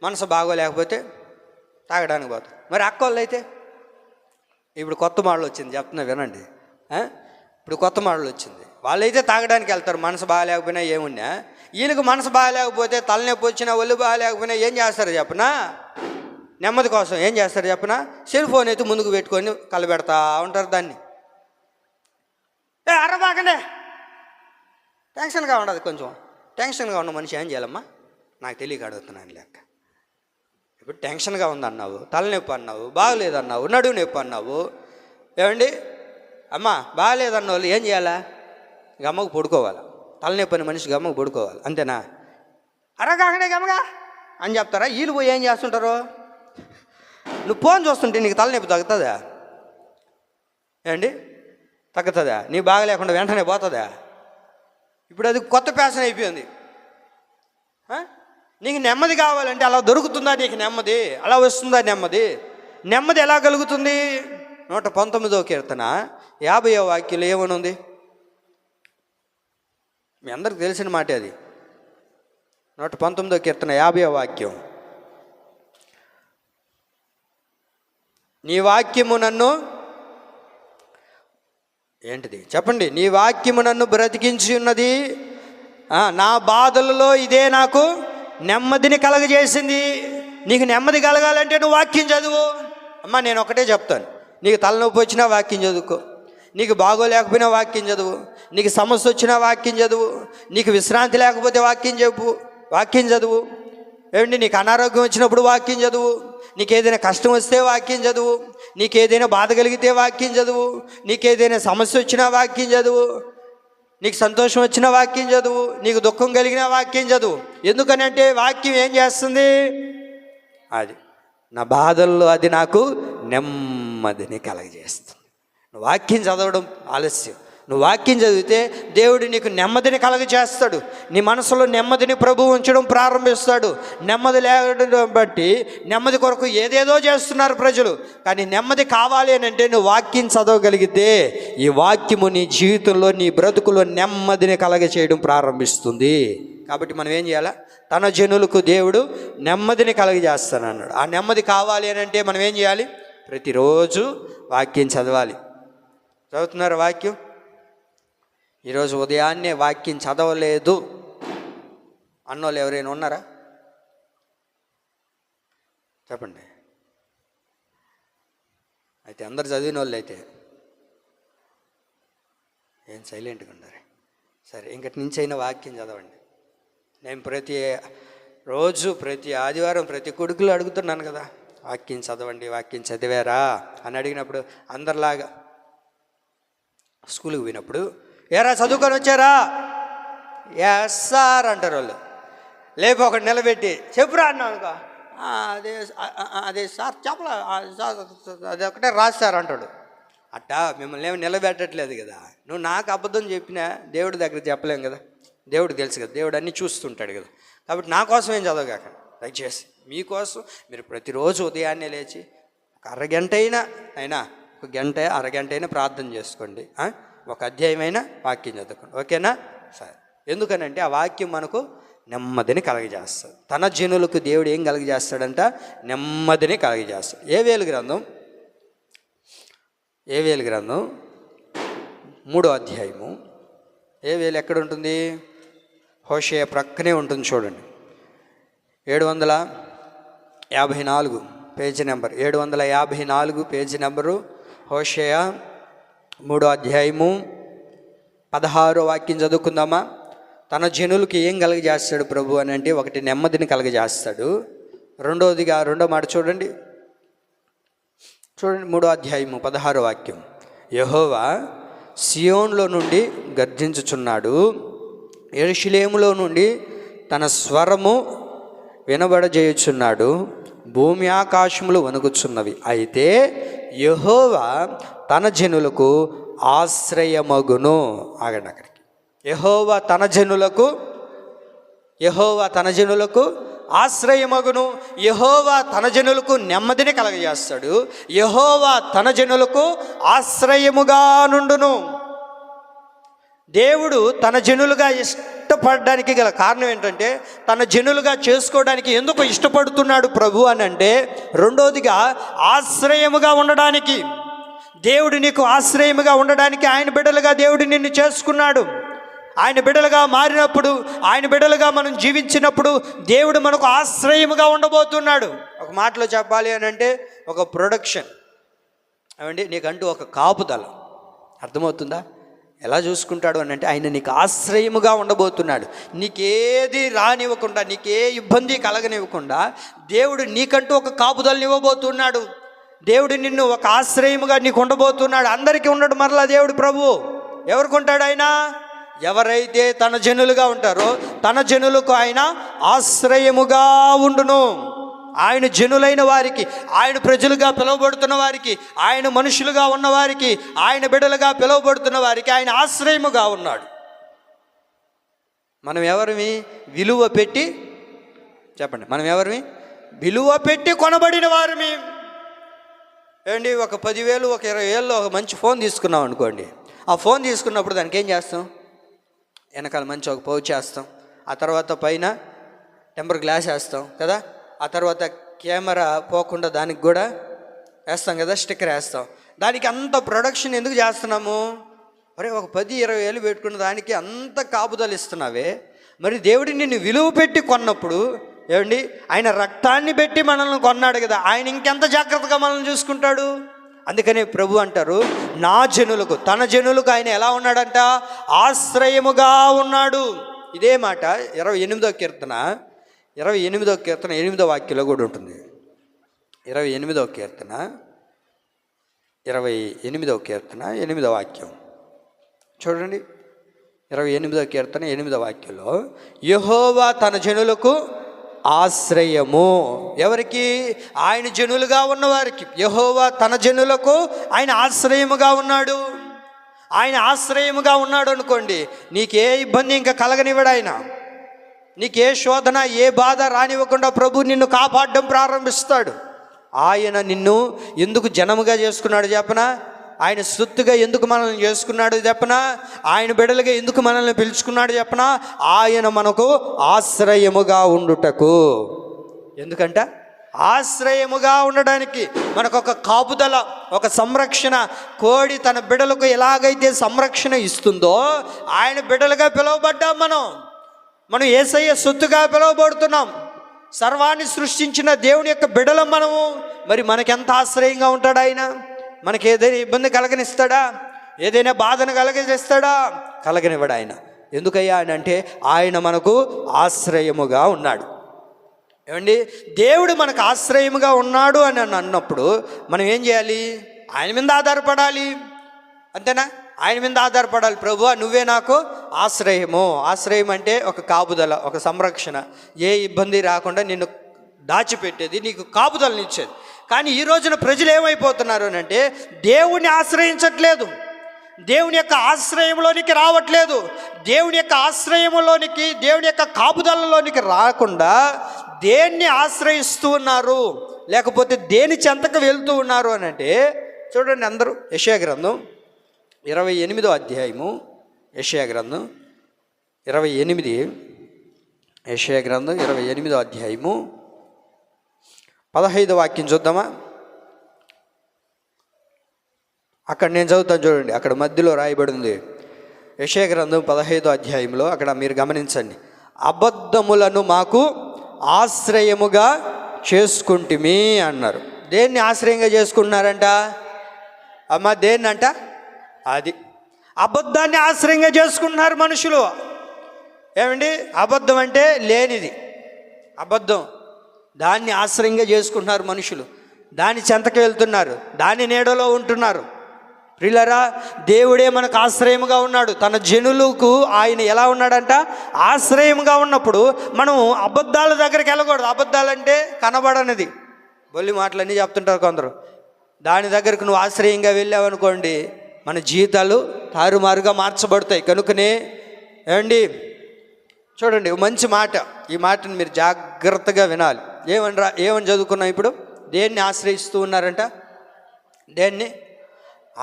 మనసు బాగోలేకపోతే తాగడానికి పోతారు. మరి అక్కోళ్ళు అయితే ఇప్పుడు కొత్త మోడల్ వచ్చింది, చెప్తున్నా వినండి. ఇప్పుడు కొత్త మోడల్ వచ్చింది, వాళ్ళైతే తాగడానికి వెళ్తారు మనసు బాగాలేకపోయినా ఏమున్నా. ఈయనకు మనసు బాగాలేకపోతే తలనొప్పి వచ్చినా ఒళ్ళు బాగాలేకపోయినా ఏం చేస్తారు చెప్పనా? నెమ్మది కోసం ఏం చేస్తారు చెప్పనా? సెల్ ఫోన్ అయితే ముందుకు పెట్టుకొని కలబెడతా ఉంటారు దాన్ని. అరబాకనే టెన్షన్గా ఉండదు, కొంచెం టెన్షన్గా ఉన్న మనిషి ఏం చేయాలమ్మా? నాకు తెలియక అడుగుతున్నాను లెక్క. ఇప్పుడు టెన్షన్గా ఉందన్నావు, తలనొప్పి అన్నావు, బాగలేదన్నావు, నడువు నొప్పి అన్నావు, ఏమండి అమ్మా బాగలేదన్న వాళ్ళు ఏం చేయాలా? గమ్మకు పడుకోవాలి. తలనొప్పి అనే మనిషి గమ్మకు పడుకోవాలి, అంతేనా? అరగాకనే గమ్మగా అని చెప్తారా? వీళ్ళు పోయి ఏం చేస్తుంటారు? నువ్వు ఫోన్ చూస్తుంటే నీకు తలనొప్పి తగ్గుతుందా? ఏమండి తగ్గుతుందా? నీ బాగా లేకుండా వెంటనే పోతుందా? ఇప్పుడు అది కొత్త ఫ్యాషన్ అయిపోయింది. నీకు నెమ్మది కావాలంటే అలా దొరుకుతుందా? నీకు నెమ్మది అలా వస్తుందా? నెమ్మది ఎలా కలుగుతుంది? 119వ కీర్తన 50వ వాక్యంలో ఏమని ఉంది? మీ అందరికి తెలిసిన మాట అది. 119వ కీర్తన 50వ వాక్యం. నీ వాక్యము నన్ను ఏంటిది చెప్పండి? నీ వాక్యము నన్ను బ్రతికించి ఉన్నది, నా బాధలలో ఇదే నాకు నెమ్మదిని కలగజేసింది. నీకు నెమ్మది కలగాలంటే నువ్వు వాక్యం చదువు. అమ్మ నేను ఒకటే చెప్తాను, నీకు తలనొప్పి వచ్చినా వాక్యం చదువుకో, నీకు బాగోలేకపోయినా వాక్యం చదువు, నీకు సమస్య వచ్చినా వాక్యం చదువు, నీకు విశ్రాంతి లేకపోతే వాక్యం చదువు, ఏమండి నీకు అనారోగ్యం వచ్చినప్పుడు వాక్యం చదువు, నీకు ఏదైనా కష్టం వస్తే వాక్యం చదువు, నీకు ఏదైనా బాధ కలిగితే వాక్యం చదువు, నీకు ఏదైనా సమస్య వచ్చినా వాక్యం చదువు, నీకు సంతోషం వచ్చిన వాక్యం చదువు, నీకు దుఃఖం కలిగిన వాక్యం చదువు. ఎందుకనంటే వాక్యం ఏం చేస్తుంది? అది నా బాధల్లో అది నాకు నెమ్మదిని కలగజేస్తుంది. నువ్వు వాక్యం చదవడం ఆలస్యం, నువ్వు వాక్యం చదివితే దేవుడు నీకు నెమ్మదిని కలగజేస్తాడు. నీ మనసులో నెమ్మదిని ప్రభువు ఉంచడం ప్రారంభిస్తాడు. నెమ్మది లేకపోవడం బట్టి నెమ్మది కొరకు ఏదేదో చేస్తున్నారు ప్రజలు, కానీ నెమ్మది కావాలి అని అంటే నువ్వు వాక్యం చదవగలిగితే ఈ వాక్యము నీ జీవితంలో నీ బ్రతుకులో నెమ్మదిని కలగజేయడం ప్రారంభిస్తుంది. కాబట్టి మనం ఏం చేయాలా? తన జనులకు దేవుడు నెమ్మదిని కలగజేస్తానన్నాడు. ఆ నెమ్మది కావాలి అని అంటే మనం ఏం చేయాలి? ప్రతిరోజు వాక్యం చదవాలి. చదువుతున్నారు వాక్యం? ఈరోజు ఉదయాన్నే వాక్యం చదవలేదు అన్నోళ్ళు ఎవరైనా ఉన్నారా? చెప్పండి. అయితే అందరు చదివిన వాళ్ళు అయితే ఏం సైలెంట్గా ఉన్నారు? సరే, ఇంకటి నుంచి అయినా వాక్యం చదవండి. నేను ప్రతి ఆదివారం ప్రతి కొడుకులు అడుగుతున్నాను కదా, వాక్యం చదవండి, వాక్యం చదివారా అని అడిగినప్పుడు అందరిలాగా స్కూల్కి పోయినప్పుడు ఏరా చదువుకొని వచ్చారా? ఎస్ సార్ అంటారు వాళ్ళు. లేపు ఒకటి నిలబెట్టి చెప్పురా అన్నా అనుకో, అదే సార్ చెప్పలే, అది ఒకటే రాశారు అంటాడు. అట్టా మిమ్మల్ని ఏమి నిలబెట్టట్లేదు కదా. నువ్వు నాకు అబద్ధం చెప్పినా దేవుడి దగ్గర చెప్పలేం కదా, దేవుడికి తెలుసు కదా, దేవుడు అన్నీ చూస్తుంటాడు కదా. కాబట్టి నా కోసం ఏం చదవగాక, దయచేసి మీకోసం మీరు ప్రతిరోజు ఉదయాన్నే లేచి ఒక అరగంట అయినా ఒక గంట అరగంట అయినా ప్రార్థన చేసుకోండి, ఒక అధ్యాయమైనా వాక్యం చదువుకోండి, ఓకేనా? సరే. ఎందుకనంటే ఆ వాక్యం మనకు నెమ్మదిని కలగజేస్తాడు. తన జనులకు దేవుడు ఏం కలగజేస్తాడంట? నెమ్మదిని కలగజేస్తాడు. ఏవేలు గ్రంథం 3వ అధ్యాయము. ఏవేలు ఎక్కడ ఉంటుంది? హోషేయ ప్రక్కనే ఉంటుంది చూడండి. 754 పేజీ నెంబర్, 754 పేజీ నెంబరు. హోషేయ 3వ అధ్యాయము 16వ వాక్యం చదువుకుందామా? తన జనులకి ఏం కలుగజేస్తాడు ప్రభు అని అంటే, ఒకటి నెమ్మదిని కలుగజేస్తాడు. రెండవదిగా రెండో మాట చూడండి 3వ అధ్యాయము 16వ వాక్యం. యెహోవా సియోన్లో నుండి గర్జించుచున్నాడు, యెరూషలేములో నుండి తన స్వరము వినబడజేయుచున్నాడు, భూమి ఆకాశములు వణుకుచున్నవి. అయితే యెహోవా తన జనులకు ఆశ్రయమగును. ఆగండి అక్కడికి. యెహోవా తన జనులకు ఆశ్రయమగును. యెహోవా తన జనులకు నెమ్మదిని కలగజేస్తాడు. యెహోవా తన జనులకు ఆశ్రయముగా నుండును. దేవుడు తన జనులుగా ఇష్టపడడానికి గల కారణం ఏంటంటే, తన జనులుగా చేసుకోవడానికి ఎందుకు ఇష్టపడుతున్నాడు ప్రభు అని అంటే, రెండోదిగా ఆశ్రయముగా ఉండడానికి. దేవుడు నీకు ఆశ్రయముగా ఉండడానికి ఆయన బిడ్డలుగా దేవుడు నిన్ను చేసుకున్నాడు. ఆయన బిడ్డలుగా మారినప్పుడు, ఆయన బిడ్డలుగా మనం జీవించినప్పుడు దేవుడు మనకు ఆశ్రయముగా ఉండబోతున్నాడు. ఒక మాటలో చెప్పాలి అని అంటే, ఒక ప్రొడక్షన్ ఏమండి, నీకంటూ ఒక కాపుదల. అర్థమవుతుందా? ఎలా చూసుకుంటాడు అని అంటే, ఆయన నీకు ఆశ్రయముగా ఉండబోతున్నాడు. నీకేది రానివ్వకుండా, నీకే ఇబ్బంది కలగనివ్వకుండా దేవుడు నీకంటూ ఒక కాపుదలని ఇవ్వబోతున్నాడు. దేవుడు నిన్ను ఒక ఆశ్రయముగా నీకు ఉండబోతున్నాడు. అందరికీ ఉండడు మరలా దేవుడు ప్రభు. ఎవరికి ఉంటాడు ఆయన? ఎవరైతే తన జనులుగా ఉంటారో తన జనులకు ఆయన ఆశ్రయముగా ఉండును. ఆయన జనులైన వారికి, ఆయన ప్రజలుగా పిలువబడుతున్న వారికి, ఆయన మనుషులుగా ఉన్నవారికి, ఆయన బిడ్డలుగా పిలువబడుతున్న వారికి ఆయన ఆశ్రయముగా ఉన్నాడు. మనం ఎవరిని విలువ పెట్టి చెప్పండి, మనం ఎవరిని విలువ పెట్టి కొనబడిన వారిని. ఏంటి, ఒక 10,000 ఒక 20,000 ఒక మంచి ఫోన్ తీసుకున్నాం అనుకోండి. ఆ ఫోన్ తీసుకున్నప్పుడు దానికి ఏం చేస్తాం? వెనకాల మంచి ఒక పౌచ్ వేస్తాం, ఆ తర్వాత పైన టెంపర్ గ్లాస్ వేస్తాం కదా, ఆ తర్వాత కెమెరా పోకుండా దానికి కూడా వేస్తాం కదా, స్టిక్కర్ వేస్తాం. దానికి అంత ప్రొడక్షన్ ఎందుకు చేస్తున్నాము? మరి ఒక 10-20 పెట్టుకున్న దానికి అంత కాపుదలు ఇస్తున్నావే. మరి దేవుడు నిన్ను విలువ పెట్టి కొన్నప్పుడు ఏమండి, ఆయన రక్తాన్ని పెట్టి మనల్ని కొన్నాడు కదా, ఆయన ఇంకెంత జాగ్రత్తగా మనల్ని చూసుకుంటాడు. అందుకనే ప్రభు అంటారు, నా జనులకు, తన జనులకు ఆయన ఎలా ఉన్నాడంట? ఆశ్రయముగా ఉన్నాడు. ఇదే మాట 28వ కీర్తన 8వ వాక్యంలో కూడా ఉంటుంది. 28వ కీర్తన 8వ వాక్యం చూడండి. 28వ కీర్తన 8వ వాక్యంలో, యెహోవా తన జనులకు ఆశ్రయము. ఎవరికి? ఆయన జనులుగా ఉన్నవారికి. యెహోవా తన జనులకు ఆయన ఆశ్రయముగా ఉన్నాడు. ఆయన ఆశ్రయముగా ఉన్నాడు అనుకోండి, నీకే ఇబ్బంది ఇంకా కలగనివ్వడు ఆయన. నీకే శోధన, ఏ బాధ రానివ్వకుండా ప్రభు నిన్ను కాపాడడం ప్రారంభిస్తాడు. ఆయన నిన్ను ఎందుకు జనముగా చేసుకున్నాడు చెప్పనా? ఆయన సొత్తుగా ఎందుకు మనల్ని చేసుకున్నాడు చెప్పనా? ఆయన బిడ్డలుగా ఎందుకు మనల్ని పిలుచుకున్నాడు చెప్పనా? ఆయన మనకు ఆశ్రయముగా ఉండుటకు. ఎందుకంట? ఆశ్రయముగా ఉండడానికి. మనకు ఒక కాపుదల, ఒక సంరక్షణ. కోడి తన బిడ్డలకు ఎలాగైతే సంరక్షణ ఇస్తుందో, ఆయన బిడ్డలుగా పిలువబడ్డాం. మనం యేసయ్య సొత్తుగా పిలువబడుతున్నాం. సర్వాన్ని సృష్టించిన దేవుని యొక్క బిడ్డలం మనము. మరి మనకెంత ఆశ్రయంగా ఉంటాడు ఆయన? మనకి ఏదైనా ఇబ్బంది కలగనిస్తాడా? ఏదైనా బాధను కలగజేస్తాడా? కలగనివ్వడు ఆయన. ఎందుకయ్యా అని అంటే, ఆయన మనకు ఆశ్రయముగా ఉన్నాడు. ఏమండి, దేవుడు మనకు ఆశ్రయముగా ఉన్నాడు అని అన్నప్పుడు మనం ఏం చేయాలి? ఆయన మీద ఆధారపడాలి. అంతేనా? ఆయన మీద ఆధారపడాలి. ప్రభువా, నువ్వే నాకు ఆశ్రయము. ఆశ్రయం అంటే ఒక కాపుదల, ఒక సంరక్షణ. ఏ ఇబ్బంది రాకుండా నిన్ను దాచిపెట్టేది, నీకు కాపుదలనిచ్చేది. కానీ ఈ రోజున ప్రజలు ఏమైపోతున్నారు అని అంటే, దేవుణ్ణి ఆశ్రయించట్లేదు, దేవుని యొక్క ఆశ్రయంలోనికి రావట్లేదు. దేవుని యొక్క ఆశ్రయంలోనికి, దేవుని యొక్క కాపుదలలోనికి రాకుండా దేన్ని ఆశ్రయిస్తూ ఉన్నారు, లేకపోతే దేని చెంతకు వెళ్తూ ఉన్నారు అని అంటే, చూడండి అందరూ యెషయా గ్రంథం 28వ అధ్యాయము, యెషయా గ్రంథం 28, యెషయా గ్రంథం 28వ అధ్యాయము 15వ వాక్యం చూద్దామా? అక్కడ నేను చదువుతాను చూడండి. అక్కడ మధ్యలో రాయబడి ఉంది యెషయా గ్రంథం 15వ అధ్యాయంలో. అక్కడ మీరు గమనించండి. అబద్ధములను మాకు ఆశ్రయముగా చేసుకుంటిమి అన్నారు. దేన్ని ఆశ్రయంగా చేసుకుంటున్నారంట? అమ్మ, దేన్నంట? అది అబద్ధాన్ని ఆశ్రయంగా చేసుకుంటున్నారు మనుషులు. ఏమండి, అబద్ధం అంటే లేనిది అబద్ధం. దాన్ని ఆశ్రయంగా చేసుకుంటున్నారు మనుషులు, దాని చెంతకు వెళ్తున్నారు, దాని నీడలో ఉంటున్నారు. ప్రియులారా, దేవుడే మనకు ఆశ్రయముగా ఉన్నాడు. తన జనులకు ఆయన ఎలా ఉన్నాడంట? ఆశ్రయముగా ఉన్నప్పుడు మనం అబద్ధాల దగ్గరికి వెళ్ళకూడదు. అబద్ధాలంటే కనబడనిది, బొల్లి మాటలన్నీ చెప్తుంటారు కొందరు. దాని దగ్గరకు నువ్వు ఆశ్రయంగా వెళ్ళావనుకోండి, మన జీవితాలు తారుమారుగా మార్చబడతాయి. కనుకనే ఏమండి, చూడండి మంచి మాట, ఈ మాటను మీరు జాగ్రత్తగా వినాలి. ఏమని చదువుకున్నాం ఇప్పుడు? దేన్ని ఆశ్రయిస్తూ ఉన్నారంట? దేన్ని?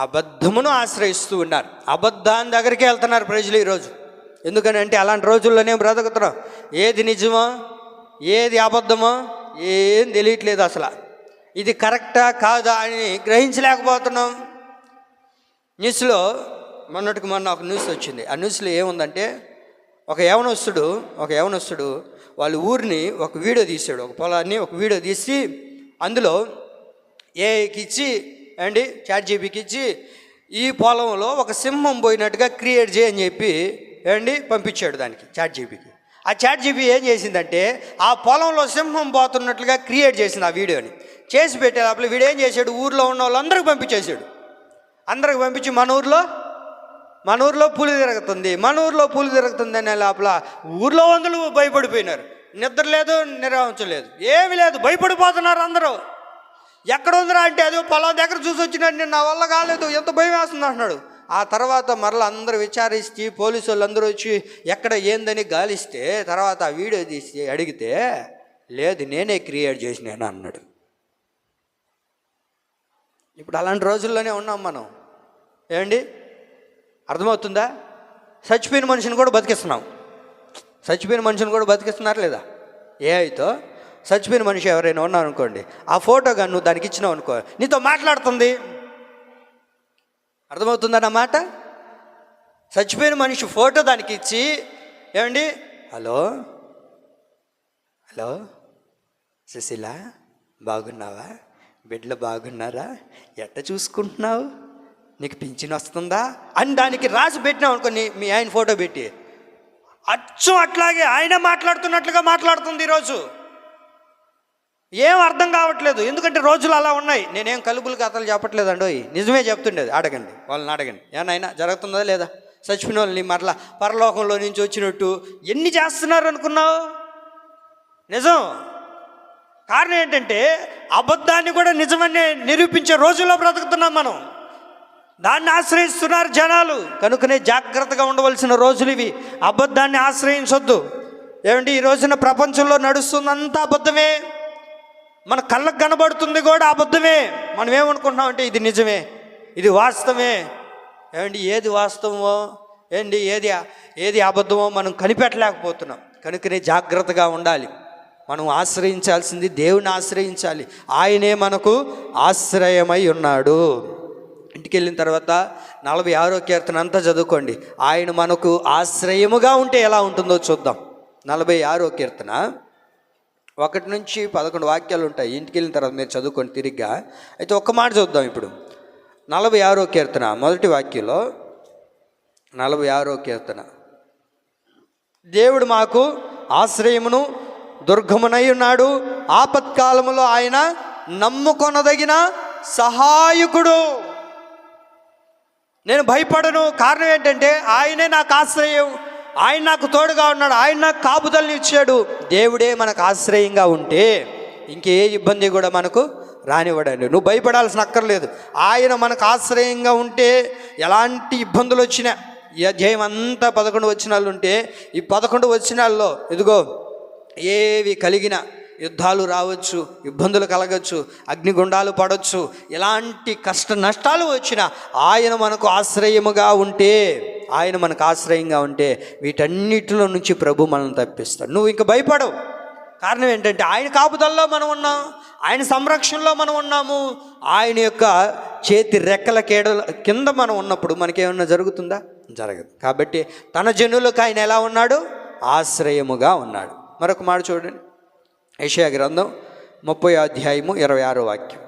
అబద్ధమును ఆశ్రయిస్తూ ఉన్నారు. అబద్ధాన్ని దగ్గరికి వెళ్తున్నారు ప్రజలు ఈరోజు. ఎందుకనంటే అలాంటి రోజుల్లోనే బ్రతుకుతున్నాం. ఏది నిజమో ఏది అబద్ధమో ఏం తెలియట్లేదు. అసలు ఇది కరెక్టా కాదా అని గ్రహించలేకపోతున్నాం. న్యూస్లో మొన్నటికి మొన్న ఒక న్యూస్ వచ్చింది. ఆ న్యూస్లో ఏముందంటే, ఒక యవనస్తుడు వాళ్ళ ఊరిని ఒక వీడియో తీశాడు. ఒక పొలాన్ని ఒక వీడియో తీసి అందులో ఏఐకి ఇచ్చి అండి చాట్‌జీపీటీకి ఇచ్చి ఈ పొలంలో ఒక సింహం పోయినట్టుగా క్రియేట్ చేయని చెప్పి అండి పంపించాడు దానికి చాట్‌జీపీటీకి. ఆ చాట్‌జీపీటీ ఏం చేసిందంటే ఆ పొలంలో సింహం పోతున్నట్లుగా క్రియేట్ చేసింది. ఆ వీడియోని చేసి పెట్టే లోపల వీడు ఏం చేశాడు, ఊర్లో ఉన్న వాళ్ళందరికీ పంపించేశాడు. అందరికి పంపించి మన ఊర్లో పులి తిరుగుతుంది అనే లోపల ఊర్లో అందరూ భయపడిపోయినారు. నిద్ర లేదు, నిరాంశం లేదు, ఏమీ లేదు, భయపడిపోతున్నారు అందరూ. ఎక్కడ ఉందిరా అంటే అదే పొలం దగ్గర చూసి వచ్చినాడు, నేను నా వల్ల కాలేదు, ఎంత భయం వేస్తుంది అంటున్నాడు. ఆ తర్వాత మరలా అందరూ విచారించి పోలీసు వాళ్ళు అందరూ వచ్చి ఎక్కడ ఏందని గాలిస్తే తర్వాత ఆ వీడియో తీసి అడిగితే లేదు నేనే క్రియేట్ చేసినాను అన్నాడు. ఇప్పుడు అలాంటి రోజుల్లోనే ఉన్నాం మనం. ఏమండి, అర్థమవుతుందా? చచ్చిపోయిన మనిషిని కూడా బతికిస్తున్నారు లేదా? ఏఐతో చచ్చిపోయిన మనిషి ఎవరైనా ఉన్నావు అనుకోండి, ఆ ఫోటో కానీ నువ్వు దానికి ఇచ్చినావు అనుకో, నీతో మాట్లాడుతుంది. అర్థమవుతుందా నా మాట? చచ్చిపోయిన మనిషి ఫోటో దానికి ఇచ్చి ఏమండి, హలో సుశీల బాగున్నావా, బిడ్డలు బాగున్నారా, ఎట్ట చూసుకుంటున్నావు, నీకు పింఛన్ వస్తుందా అని దానికి రాసి పెట్టినావు అనుకోని, మీ ఆయన ఫోటో పెట్టి అచ్చం అట్లాగే ఆయన మాట్లాడుతున్నట్లుగా మాట్లాడుతుంది ఈరోజు. ఏం అర్థం కావట్లేదు, ఎందుకంటే రోజులు అలా ఉన్నాయి. నేనేం కలుపులు కథలు చెప్పట్లేదండి, నిజమే చెప్తుండేది. వాళ్ళని అడగండి, ఏమైనా జరుగుతుందా లేదా? చచ్చిపోయిన వాళ్ళని మరలా పరలోకంలో నుంచి వచ్చినట్టు ఎన్ని చేస్తున్నారు అనుకున్నావు? నిజం. కారణం ఏంటంటే అబద్ధాన్ని కూడా నిజమని నిరూపించే రోజుల్లో బ్రతుకుతున్నాం మనం. దాన్ని ఆశ్రయిస్తున్నారు జనాలు. కనుకనే జాగ్రత్తగా ఉండవలసిన రోజులు ఇవి. అబద్ధాన్ని ఆశ్రయించొద్దు. ఏమంటే ఈ రోజున ప్రపంచంలో నడుస్తుందంతా అబద్ధమే, మన కళ్ళకు కనబడుతుంది కూడా అబద్ధమే. మనం ఏమనుకుంటున్నాం అంటే ఇది నిజమే, ఇది వాస్తవమే. ఏమండి, ఏది వాస్తవమో ఏంటి ఏది అబద్ధమో మనం కనిపెట్టలేకపోతున్నాం. కనుకనే జాగ్రత్తగా ఉండాలి. మనం ఆశ్రయించాల్సింది దేవుని ఆశ్రయించాలి. ఆయనే మనకు ఆశ్రయమై ఉన్నాడు. ఇంటికి వెళ్ళిన తర్వాత 46వ కీర్తన అంతా చదువుకోండి. ఆయన మనకు ఆశ్రయముగా ఉంటే ఎలా ఉంటుందో చూద్దాం. 46వ కీర్తన 1 నుంచి 11 వాక్యాలు ఉంటాయి. ఇంటికి వెళ్ళిన తర్వాత మీరు చదువుకోండి తిరిగ్గా. అయితే ఒక్క మాట చూద్దాం ఇప్పుడు. 46వ కీర్తన మొదటి వాక్యంలో, 46వ కీర్తన, దేవుడు మాకు ఆశ్రయమును దుర్గమునై ఉన్నాడు, ఆపత్కాలములో ఆయన నమ్ముకొనదగిన సహాయకుడు. నేను భయపడను. కారణం ఏంటంటే ఆయనే నాకు ఆశ్రయం, ఆయన నాకు తోడుగా ఉన్నాడు, ఆయన నాకు కాపుదలని ఇచ్చాడు. దేవుడే మనకు ఆశ్రయంగా ఉంటే ఇంకే ఇబ్బంది కూడా మనకు రానివ్వడండి. నువ్వు భయపడాల్సిన అక్కర్లేదు. ఆయన మనకు ఆశ్రయంగా ఉంటే ఎలాంటి ఇబ్బందులు వచ్చినా, ఈ అధ్యాయం అంతా 11 వచనాలు ఉంటే ఈ 11 వచనాల్లో ఇదిగో ఏవి కలిగిన యుద్ధాలు రావచ్చు, ఇబ్బందులు కలగచ్చు, అగ్నిగుండాలు పడవచ్చు, ఎలాంటి కష్ట నష్టాలు వచ్చినా ఆయన మనకు ఆశ్రయముగా ఉంటే వీటన్నిటిలో నుంచి ప్రభు మనల్ని తప్పిస్తాడు. నువ్వు ఇంక భయపడవు. కారణం ఏంటంటే ఆయన కాపుదల్లో మనం ఉన్నాం, ఆయన సంరక్షణలో మనం ఉన్నాము. ఆయన యొక్క చేతి రెక్కల కింద మనం ఉన్నప్పుడు మనకేమన్నా జరుగుతుందా? జరగదు. కాబట్టి తన జనులకు ఆయన ఎలా ఉన్నాడు? ఆశ్రయముగా ఉన్నాడు. మరొక మాట చూడండి, యెషయా గ్రంథం 30వ అధ్యాయము 26వ వాక్యం.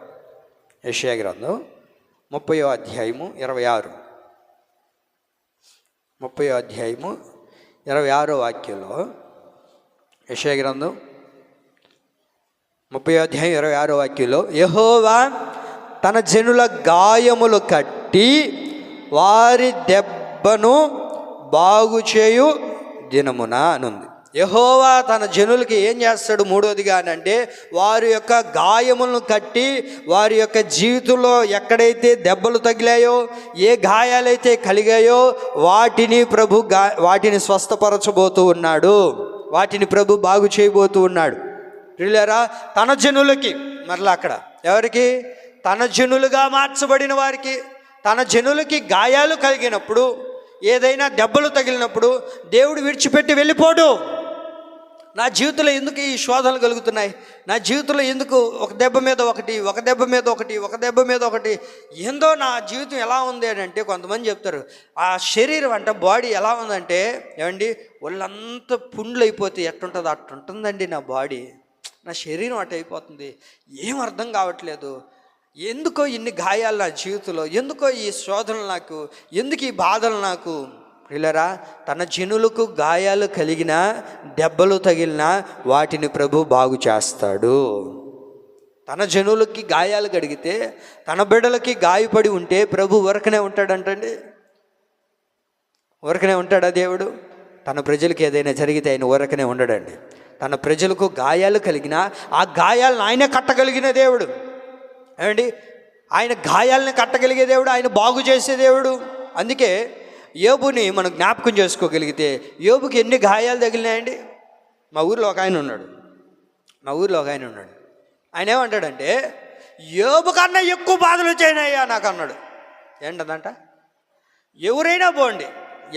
యెషయా గ్రంథం 30వ అధ్యాయము 26. 26వ వాక్యంలో, యెషయా గ్రంథం 30వ అధ్యాయం 26వ వాక్యంలో, యెహోవా తన జనుల గాయములు కట్టి వారి దెబ్బను బాగు చేయు దినమున అనుంది. యెహోవా తన జనులకి ఏం చేస్తాడు? మూడోదిగా అంటే వారి యొక్క గాయములను కట్టి వారి యొక్క జీవితంలో ఎక్కడైతే దెబ్బలు తగిలాయో, ఏ గాయాలైతే కలిగాయో వాటిని ప్రభు వాటిని స్వస్థపరచబోతూ ఉన్నాడు. వాటిని ప్రభు బాగు చేయబోతూ ఉన్నాడు. ప్రియులారా, తన జనులకి, మరలా అక్కడ ఎవరికి? తన జనులుగా మార్చబడిన వారికి. తన జనులకి గాయాలు కలిగినప్పుడు, ఏదైనా దెబ్బలు తగిలినప్పుడు దేవుడు విడిచిపెట్టి వెళ్ళిపోడు. నా జీవితంలో ఎందుకు ఈ శోధనలు కలుగుతున్నాయి? నా జీవితంలో ఎందుకు ఒక దెబ్బ మీద ఒకటి, ఒక దెబ్బ మీద ఒకటి, ఒక దెబ్బ మీద ఒకటి? ఏందో నా జీవితం ఎలా ఉంది అని అంటే, కొంతమంది చెప్తారు ఆ శరీరం అంట, బాడీ ఎలా ఉందంటే, ఏమండి వాళ్ళంతా పుండ్లు అయిపోతే ఎట్టుంటుందో అట్టుంటుందండి నా బాడీ. నా శరీరం అటు అయిపోతుంది. ఏం అర్థం కావట్లేదు. ఎందుకో ఇన్ని గాయాలు నా జీవితంలో, ఎందుకో ఈ శోధనలు నాకు, ఎందుకు ఈ బాధలు నాకు? ప్రియులారా, తన జనులకు గాయాలు కలిగినా, దెబ్బలు తగిలినా వాటిని ప్రభు బాగు చేస్తాడు. తన జనులకి గాయాలు కడిగితే, తన బిడ్డలకి గాయపడి ఉంటే ప్రభు ఊరకనే ఉంటాడంటండి? ఊరకనే ఉంటాడా దేవుడు? తన ప్రజలకు ఏదైనా జరిగితే ఆయన ఊరకనే ఉండడండి. తన ప్రజలకు గాయాలు కలిగినా ఆ గాయాలను ఆయనే కట్టగలిగిన దేవుడు. ఏమండి, ఆయన గాయాలను కట్టగలిగే దేవుడు, ఆయన బాగు చేసే దేవుడు. అందుకే యోబుని మనం జ్ఞాపకం చేసుకోగలిగితే, యోబుకి ఎన్ని గాయాలు తగిలినాయండి? మా ఊరిలో ఒక ఆయన ఉన్నాడు. ఆయన ఏమంటాడంటే, యోబు కన్నా ఎక్కువ బాధలు వచ్చాయినాయ్యా నాకు అన్నాడు. ఏంటదంట? ఎవరైనా పోండి,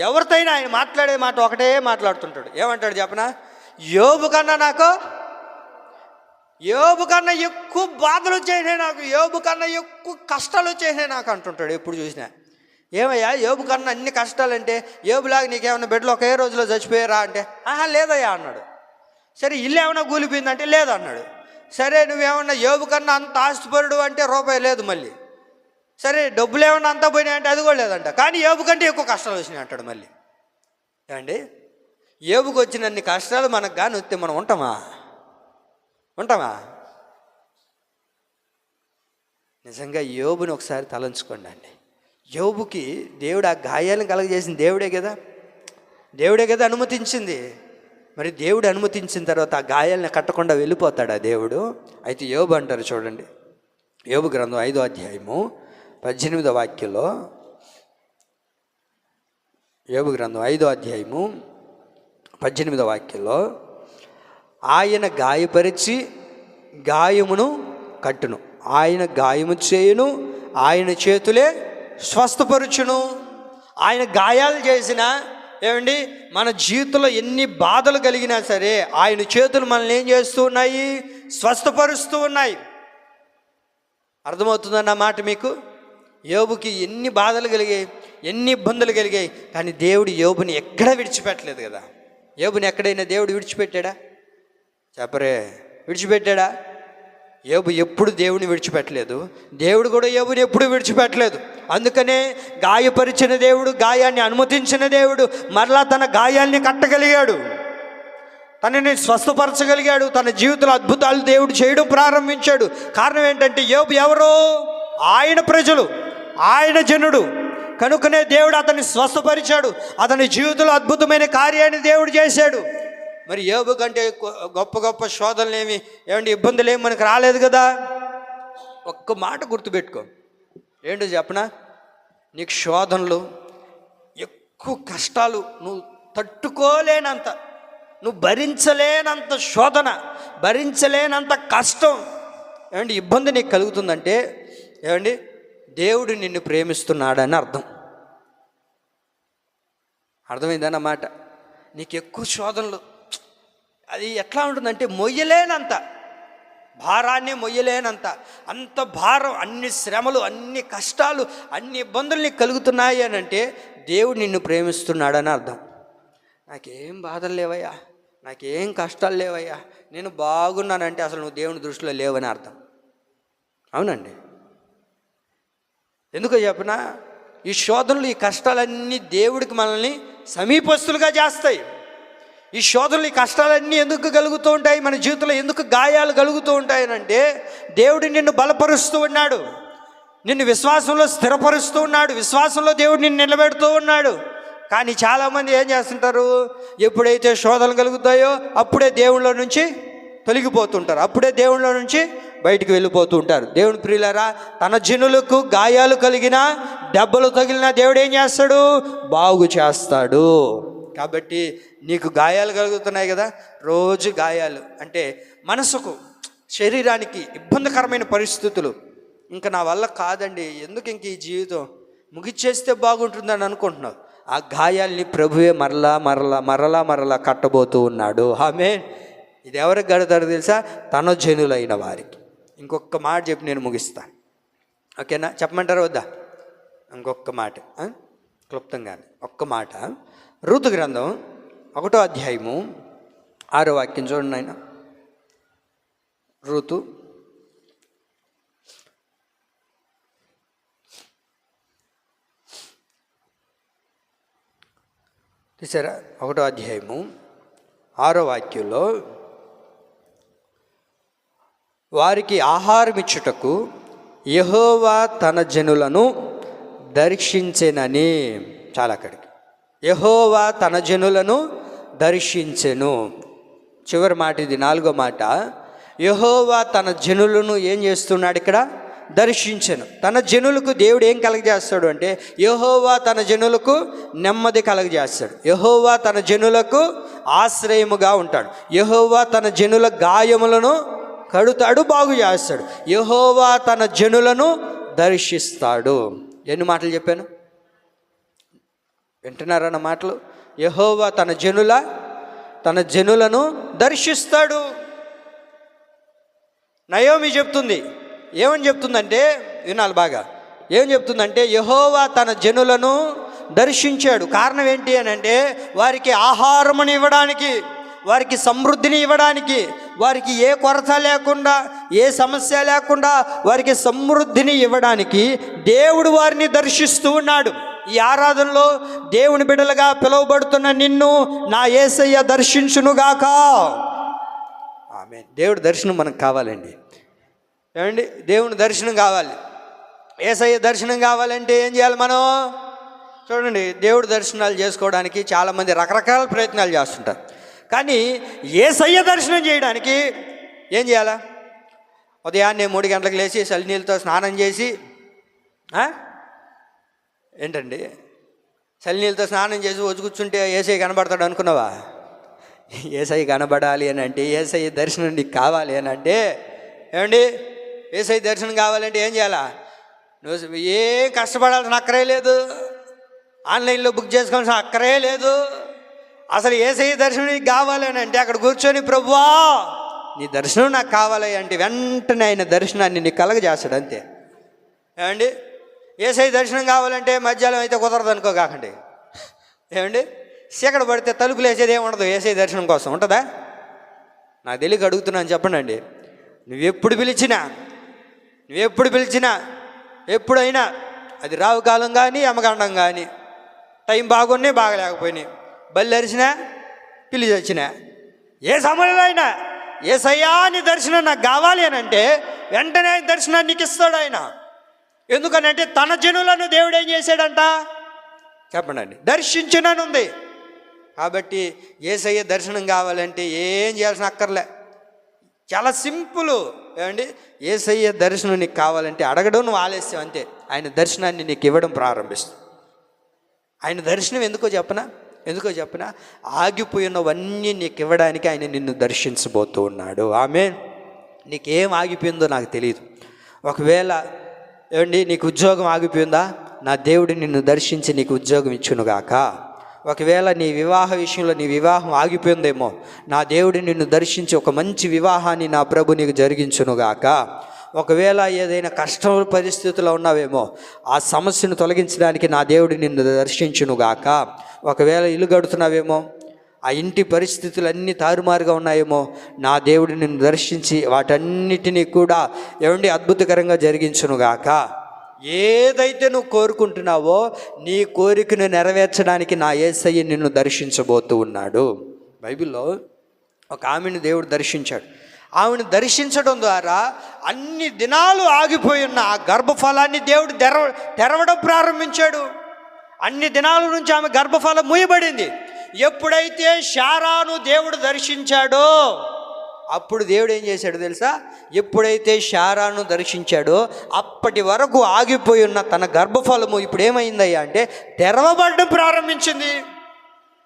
ఎవరితోనైనా ఆయన మాట్లాడే మాట ఒకటే మాట్లాడుతుంటాడు. ఏమంటాడు చెప్పనా? యోబు కన్నా ఎక్కువ బాధలు వచ్చేసినాయి నాకు, యోబు కన్నా ఎక్కువ కష్టాలు వచ్చేసినాయి నాకు అంటుంటాడు ఎప్పుడు చూసినా. ఏమయ్యా యోబు కన్నా అన్ని కష్టాలంటే, యోబులాగా నీకేమన్నా బిడ్డలు ఒకే రోజులో చచ్చిపోయారా అంటే, ఆహా లేదయ్యా అన్నాడు. సరే ఇల్లు ఏమన్నా కూలిపోయిందంటే లేదు అన్నాడు. సరే నువ్వేమన్నా యోబు కన్నా అంత ఆస్తిపరుడు అంటే రూపాయి లేదు మళ్ళీ. సరే డబ్బులు ఏమన్నా అంతా పోయినాయంటే అది కూడా లేదంట. కానీ యోబు కంటే ఎక్కువ కష్టాలు వచ్చినాయి అంటాడు మళ్ళీ. ఏమండి, యోబుకు వచ్చినన్ని కష్టాలు మనకు కానీ వస్తే మనం ఉంటామా? నిజంగా యోబుని ఒకసారి తలంచుకోండి అండి. యోబుకి దేవుడు ఆ గాయాలను కలగజేసిన దేవుడే కదా అనుమతించింది. మరి దేవుడు అనుమతించిన తర్వాత ఆ గాయాలను కట్టకుండా వెళ్ళిపోతాడా దేవుడు? అయితే యోబు అంటారు చూడండి, యోబు గ్రంథం 5వ అధ్యాయము 18వ వాక్యంలో, యోబు గ్రంథం 5వ అధ్యాయము 18వ వాక్యంలో, ఆయన గాయపరిచి గాయమును కట్టును, ఆయన గాయము చేయును, ఆయన చేతులే స్వస్థపరుచును. ఆయన గాయాలు చేసిన, ఏమండి మన జీవితంలో ఎన్ని బాధలు కలిగినా సరే ఆయన చేతులు మనల్ని ఏం చేస్తూ ఉన్నాయి? స్వస్థపరుస్తూ ఉన్నాయి. అర్థమవుతుందన్న మాట మీకు? యోబుకి ఎన్ని బాధలు కలిగాయి, ఎన్ని ఇబ్బందులు కలిగాయి, కానీ దేవుడు యోబుని ఎక్కడా విడిచిపెట్టలేదు కదా. యోబుని ఎక్కడైనా దేవుడు విడిచిపెట్టాడా? చెప్పరే, విడిచిపెట్టాడా? యోబు ఎప్పుడు దేవుని విడిచిపెట్టలేదు, దేవుడు కూడా యోబుని ఎప్పుడు విడిచిపెట్టలేదు. అందుకనే గాయపరిచిన దేవుడు, గాయాన్ని అనుమతించిన దేవుడు మరలా తన గాయాన్ని కట్టగలిగాడు, తనని స్వస్థపరచగలిగాడు, తన జీవితంలో అద్భుతాలు దేవుడు చేయడం ప్రారంభించాడు. కారణం ఏంటంటే యోబు ఎవరో? ఆయన ప్రజలు, ఆయన జనుడు. కనుకనే దేవుడు అతన్ని స్వస్థపరిచాడు, అతని జీవితంలో అద్భుతమైన కార్యాన్ని దేవుడు చేశాడు. మరి యోబు కంటే గొప్ప గొప్ప శోధనలు ఏమండి ఇబ్బందులు ఏమి మనకు రాలేదు కదా. ఒక్క మాట గుర్తుపెట్టుకో, ఏంటో చెప్పనా? నీకు శోధనలు, ఎక్కువ కష్టాలు, నువ్వు తట్టుకోలేనంత, నువ్వు భరించలేనంత శోధన, భరించలేనంత కష్టం, ఏమండి ఇబ్బంది నీకు కలుగుతుందంటే, ఏమండి దేవుడు నిన్ను ప్రేమిస్తున్నాడని అర్థమైందన్నమాట. నీకు ఎక్కువ శోధనలు, అది ఎట్లా ఉంటుందంటే మొయ్యలేనంత భారాన్ని మొయ్యలేనంత, అంత భారం, అన్ని శ్రమలు, అన్ని కష్టాలు, అన్ని ఇబ్బందులు నీకు కలుగుతున్నాయి అని అంటే దేవుడు నిన్ను ప్రేమిస్తున్నాడని అర్థం. నాకేం బాధలు లేవయ్యా, నాకేం కష్టాలు లేవయ్యా, నేను బాగున్నానంటే అసలు నువ్వు దేవుని దృష్టిలో లేవని అర్థం. అవునండి. ఎందుకో చెప్పనా? ఈ శోధనలు, ఈ కష్టాలన్నీ దేవుడికి మనల్ని సమీపస్తులుగా చేస్తాయి. ఈ శోధనలు, ఈ కష్టాలన్నీ ఎందుకు కలుగుతూ ఉంటాయి మన జీవితంలో, ఎందుకు గాయాలు కలుగుతూ ఉంటాయనంటే దేవుడు నిన్ను బలపరుస్తూ ఉన్నాడు, నిన్ను విశ్వాసంలో స్థిరపరుస్తూ ఉన్నాడు, విశ్వాసంలో దేవుడు నిన్ను నిలబెడుతూ ఉన్నాడు. కానీ చాలామంది ఏం చేస్తుంటారు, ఎప్పుడైతే శోధనలు కలుగుతాయో అప్పుడే దేవుళ్ళ నుంచి తొలగిపోతుంటారు, అప్పుడే దేవుళ్ళ నుంచి బయటికి వెళ్ళిపోతూ ఉంటారు. దేవుని ప్రియులారా, తన జనులకు గాయాలు కలిగినా, దెబ్బలు తగిలినా దేవుడు ఏం చేస్తాడు, బాగు చేస్తాడు. కాబట్టి నీకు గాయాలు కలుగుతున్నాయి కదా, రోజు గాయాలు అంటే మనసుకు, శరీరానికి ఇబ్బందికరమైన పరిస్థితులు, ఇంకా నా వల్ల కాదండి, ఎందుకు ఇంక ఈ జీవితం ముగిచ్చేస్తే బాగుంటుందని అనుకుంటున్నావు. ఆ గాయాల్ని ప్రభువే మరలా మరలా మరలా మరలా కట్టబోతూ ఉన్నాడు. ఆమేన్. ఇది ఎవరికి కడతాడో తెలుసా, తన జనులైన వారికి. ఇంకొక మాట చెప్పి నేను ముగిస్తాను, ఓకేనా? చెప్పమంటారా వద్దా? ఇంకొక మాట క్లుప్తంగానే ఒక్క మాట. రూతు గ్రంథం 1వ అధ్యాయము 6వ వాక్యం చూడండి ఆయన. రూతు చూసారా, 1వ అధ్యాయము 6వ వాక్యంలో, వారికి ఆహారం ఇచ్చుటకు యెహోవా తన జనులను దర్శించెనని. చాలా అక్కడికి, యెహోవా తన జనులను దర్శించెను. చివరి మాట ఇది, 4వ మాట. యెహోవా తన జనులను ఏం చేస్తున్నాడు ఇక్కడ, దర్శించెను. తన జనులకు దేవుడు ఏం కలగజేస్తాడు అంటే, యెహోవా తన జనులకు నెమ్మది కలగజేస్తాడు, యెహోవా తన జనులకు ఆశ్రయముగా ఉంటాడు, యెహోవా తన జనుల గాయములను కడుతాడు, బాగు చేస్తాడు, యెహోవా తన జనులను దర్శిస్తాడు. ఎన్ని మాటలు చెప్పాను, వింటున్నారన్న మాటలు? యెహోవా తన జనులను దర్శిస్తాడు. నయోమి చెప్తుంది, ఏమని చెప్తుందంటే, వినాలి బాగా, ఏం చెప్తుందంటే, యెహోవా తన జనులను దర్శించాడు. కారణం ఏంటి అని అంటే, వారికి ఆహారముని ఇవ్వడానికి, వారికి సమృద్ధిని ఇవ్వడానికి, వారికి ఏ కొరత లేకుండా, ఏ సమస్య లేకుండా వారికి సమృద్ధిని ఇవ్వడానికి దేవుడు వారిని దర్శిస్తూ ఉన్నాడు. ఈ ఆరాధనలో దేవుని బిడ్డలుగా పిలువబడుతున్న నిన్ను నా యేసయ్య దర్శించునుగాక. ఆమేన్. దేవుడి దర్శనం మనకు కావాలండి, ఏమండి? దేవుని దర్శనం కావాలి, యేసయ్య దర్శనం కావాలంటే ఏం చేయాలి మనం? చూడండి, దేవుడి దర్శనాలు చేసుకోవడానికి చాలామంది రకరకాల ప్రయత్నాలు చేస్తుంటారు. కానీ యేసయ్య దర్శనం చేయడానికి ఏం చేయాలా? ఉదయాన్నే 3 గంటలకు లేచి చలినీళ్ళతో స్నానం చేసి, ఏంటండి చలినీళ్ళతో స్నానం చేసి వచ్చి కూర్చుంటే యేసయ్య కనబడతాడు అనుకున్నావా? యేసయ్య కనబడాలి అని అంటే, యేసయ్య దర్శనం నీకు కావాలి అని అంటే, ఏమండి, యేసయ్య దర్శనం కావాలంటే ఏం చేయాలా? నువ్వు ఏం కష్టపడాల్సిన అక్కరే లేదు, ఆన్లైన్లో బుక్ చేసుకోవాల్సిన అక్కరే లేదు. అసలు యేసయ్య దర్శనం నీకు కావాలి అని అంటే అక్కడ కూర్చొని, ప్రభువా నీ దర్శనం నాకు కావాలి అంటే వెంటనే ఆయన దర్శనాన్ని నీకు కలగజేస్తాడు, అంతే. ఏమండి, యేసయ్య దర్శనం కావాలంటే మధ్యాహ్నం అయితే కుదరదు అనుకో కాకండి. ఏమండి, చీకటి పడితే తలుపులు వేసేది ఏముండదు యేసయ్య దర్శనం కోసం, ఉంటుందా? నాకు తెలియక అడుగుతున్నాను, చెప్పండి అండి. నువ్వెప్పుడు పిలిచినా ఎప్పుడైనా, అది రావు కాలం కానీ యమగండం కానీ, టైం బాగున్నాయి బాగలేకపోయినాయి, బల్లి అరిచినా పిలిచి వచ్చినా, ఏ సమయంలో అయినా యేసయ్యా నీ దర్శనం నాకు కావాలి అని అంటే వెంటనే ఆయన దర్శనాన్ని నీకు ఇస్తాడు ఆయన. ఎందుకనంటే తన జనులను దేవుడు ఏం చేశాడంట, చెప్పండి అండి, దర్శించుననుంది. కాబట్టి యేసయ్య దర్శనం కావాలంటే ఏం చేయాల్సిన అక్కర్లే, చాలా సింపుల్. ఏమండి, యేసయ్య దర్శనం నీకు కావాలంటే అడగడం నువ్వు ఆలస్యం, అంతే. ఆయన దర్శనాన్ని నీకు ఇవ్వడం ప్రారంభిస్తుంది. ఆయన దర్శనం ఎందుకో చెప్పనా, ఆగిపోయినవన్నీ నీకు ఇవ్వడానికి ఆయన నిన్ను దర్శించబోతూ ఉన్నాడు. ఆమేన్. నీకేం ఆగిపోయిందో నాకు తెలియదు. ఒకవేళ ఏమండి నీకు ఉద్యోగం ఆగిపోయిందా, నా దేవుడు నిన్ను దర్శించి నీకు ఉద్యోగం ఇచ్చునుగాక. ఒకవేళ నీ వివాహ విషయంలో నీ వివాహం ఆగిపోయిందేమో, నా దేవుడు నిన్ను దర్శించి ఒక మంచి వివాహాన్ని నా ప్రభు నీకు జరిగించునుగాక. ఒకవేళ ఏదైనా కష్ట పరిస్థితుల్లో ఉన్నావేమో, ఆ సమస్యను తొలగించడానికి నా దేవుడు నిన్ను దర్శించునుగాక. ఒకవేళ ఇల్లు గడుతున్నావేమో, ఆ ఇంటి పరిస్థితులు తారుమారుగా ఉన్నాయేమో, నా దేవుడు నిన్ను దర్శించి వాటన్నిటినీ కూడా ఏమండి అద్భుతకరంగా జరిగించునుగాక. ఏదైతే నువ్వు కోరుకుంటున్నావో నీ కోరికను నెరవేర్చడానికి నా యేసయ్య నిన్ను దర్శించబోతూ ఉన్నాడు. బైబిల్లో ఒక ఆమెను దేవుడు దర్శించాడు. ఆమెను దర్శించడం ద్వారా అన్ని దినాలు ఆగిపోయి ఉన్న ఆ గర్భఫలాన్ని దేవుడు తెరవడం ప్రారంభించాడు. అన్ని దినాల నుంచి ఆమె గర్భఫలం మూయబడింది. ఎప్పుడైతే శారాను దేవుడు దర్శించాడో అప్పుడు దేవుడు ఏం చేశాడు తెలుసా? ఎప్పుడైతే శారాను దర్శించాడో అప్పటి వరకు ఆగిపోయి ఉన్న తన గర్భఫలము ఇప్పుడు ఏమైందయ్యా అంటే తెరవబడడం ప్రారంభించింది.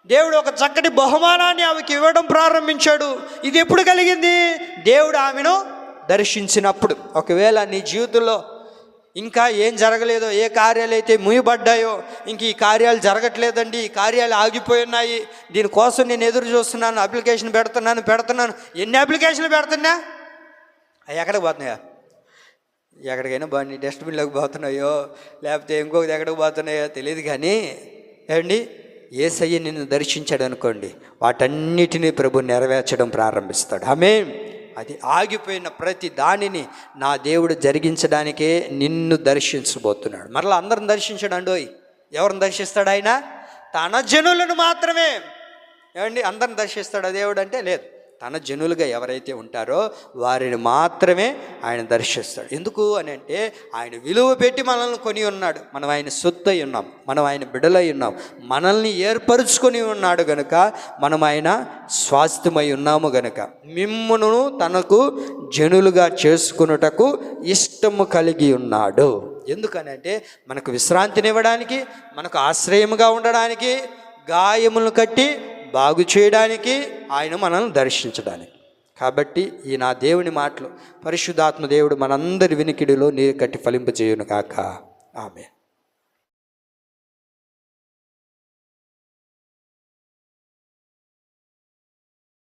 దేవుడు ఒక చక్కటి బహుమానాన్ని ఆమెకి ఇవ్వడం ప్రారంభించాడు. ఇది ఎప్పుడు కలిగింది? దేవుడు ఆమెను దర్శించినప్పుడు. ఒకవేళ నీ జీవితంలో ఇంకా ఏం జరగలేదో, ఏ కార్యాలు అయితే మూయబడ్డాయో, ఇంక ఈ కార్యాలు జరగట్లేదండి, ఈ కార్యాలు ఆగిపోయి ఉన్నాయి, దీనికోసం నేను ఎదురు చూస్తున్నాను, అప్లికేషన్ పెడుతున్నాను. ఎన్ని అప్లికేషన్లు పెడుతున్నా అవి ఎక్కడికి పోతున్నాయా? ఎక్కడికైనా బాగుంది, డస్ట్బిన్లోకి పోతున్నాయో లేకపోతే ఇంకొకటి ఎక్కడికి పోతున్నాయో తెలియదు. కానీ ఏమండి, యేసయ్య నిన్ను దర్శించాడు అనుకోండి, వాటన్నిటినీ ప్రభు నెరవేర్చడం ప్రారంభిస్తాడు. ఆమేన్. అది ఆగిపోయిన ప్రతి దానిని నా దేవుడు జరిగించడానికే నిన్ను దర్శించబోతున్నాడు. మరలా అందరిని దర్శించాడు అండోయ్. ఎవరిని దర్శిస్తాడు ఆయన? తన జనులను మాత్రమే. ఏమండి, అందరిని దర్శిస్తాడు దేవుడు అంటే లేదు. తన జనులుగా ఎవరైతే ఉంటారో వారిని మాత్రమే ఆయన దర్శిస్తాడు. ఎందుకు అని అంటే ఆయన విలువ పెట్టి మనల్ని కొని ఉన్నాడు. మనం ఆయన సొత్తు అయి ఉన్నాం, మనం ఆయన బిడ్డలై ఉన్నాం, మనల్ని ఏర్పరుచుకొని ఉన్నాడు గనుక మనం ఆయన స్వాస్థ్యమై ఉన్నాము గనుక మిమ్మును తనకు జనులుగా చేసుకున్నటకు ఇష్టము కలిగి ఉన్నాడు. ఎందుకనంటే మనకు విశ్రాంతినివ్వడానికి, మనకు ఆశ్రయముగా ఉండడానికి, గాయములను కట్టి బాగు చేయడానికి, ఆయన మనల్ని దర్శించడానికి. కాబట్టి ఈ నా దేవుని మాటలు పరిశుద్ధాత్మ దేవుడు మనందరి వినికిడిలో నీరు కట్టి ఫలింపజేయును కాక. ఆమేన్.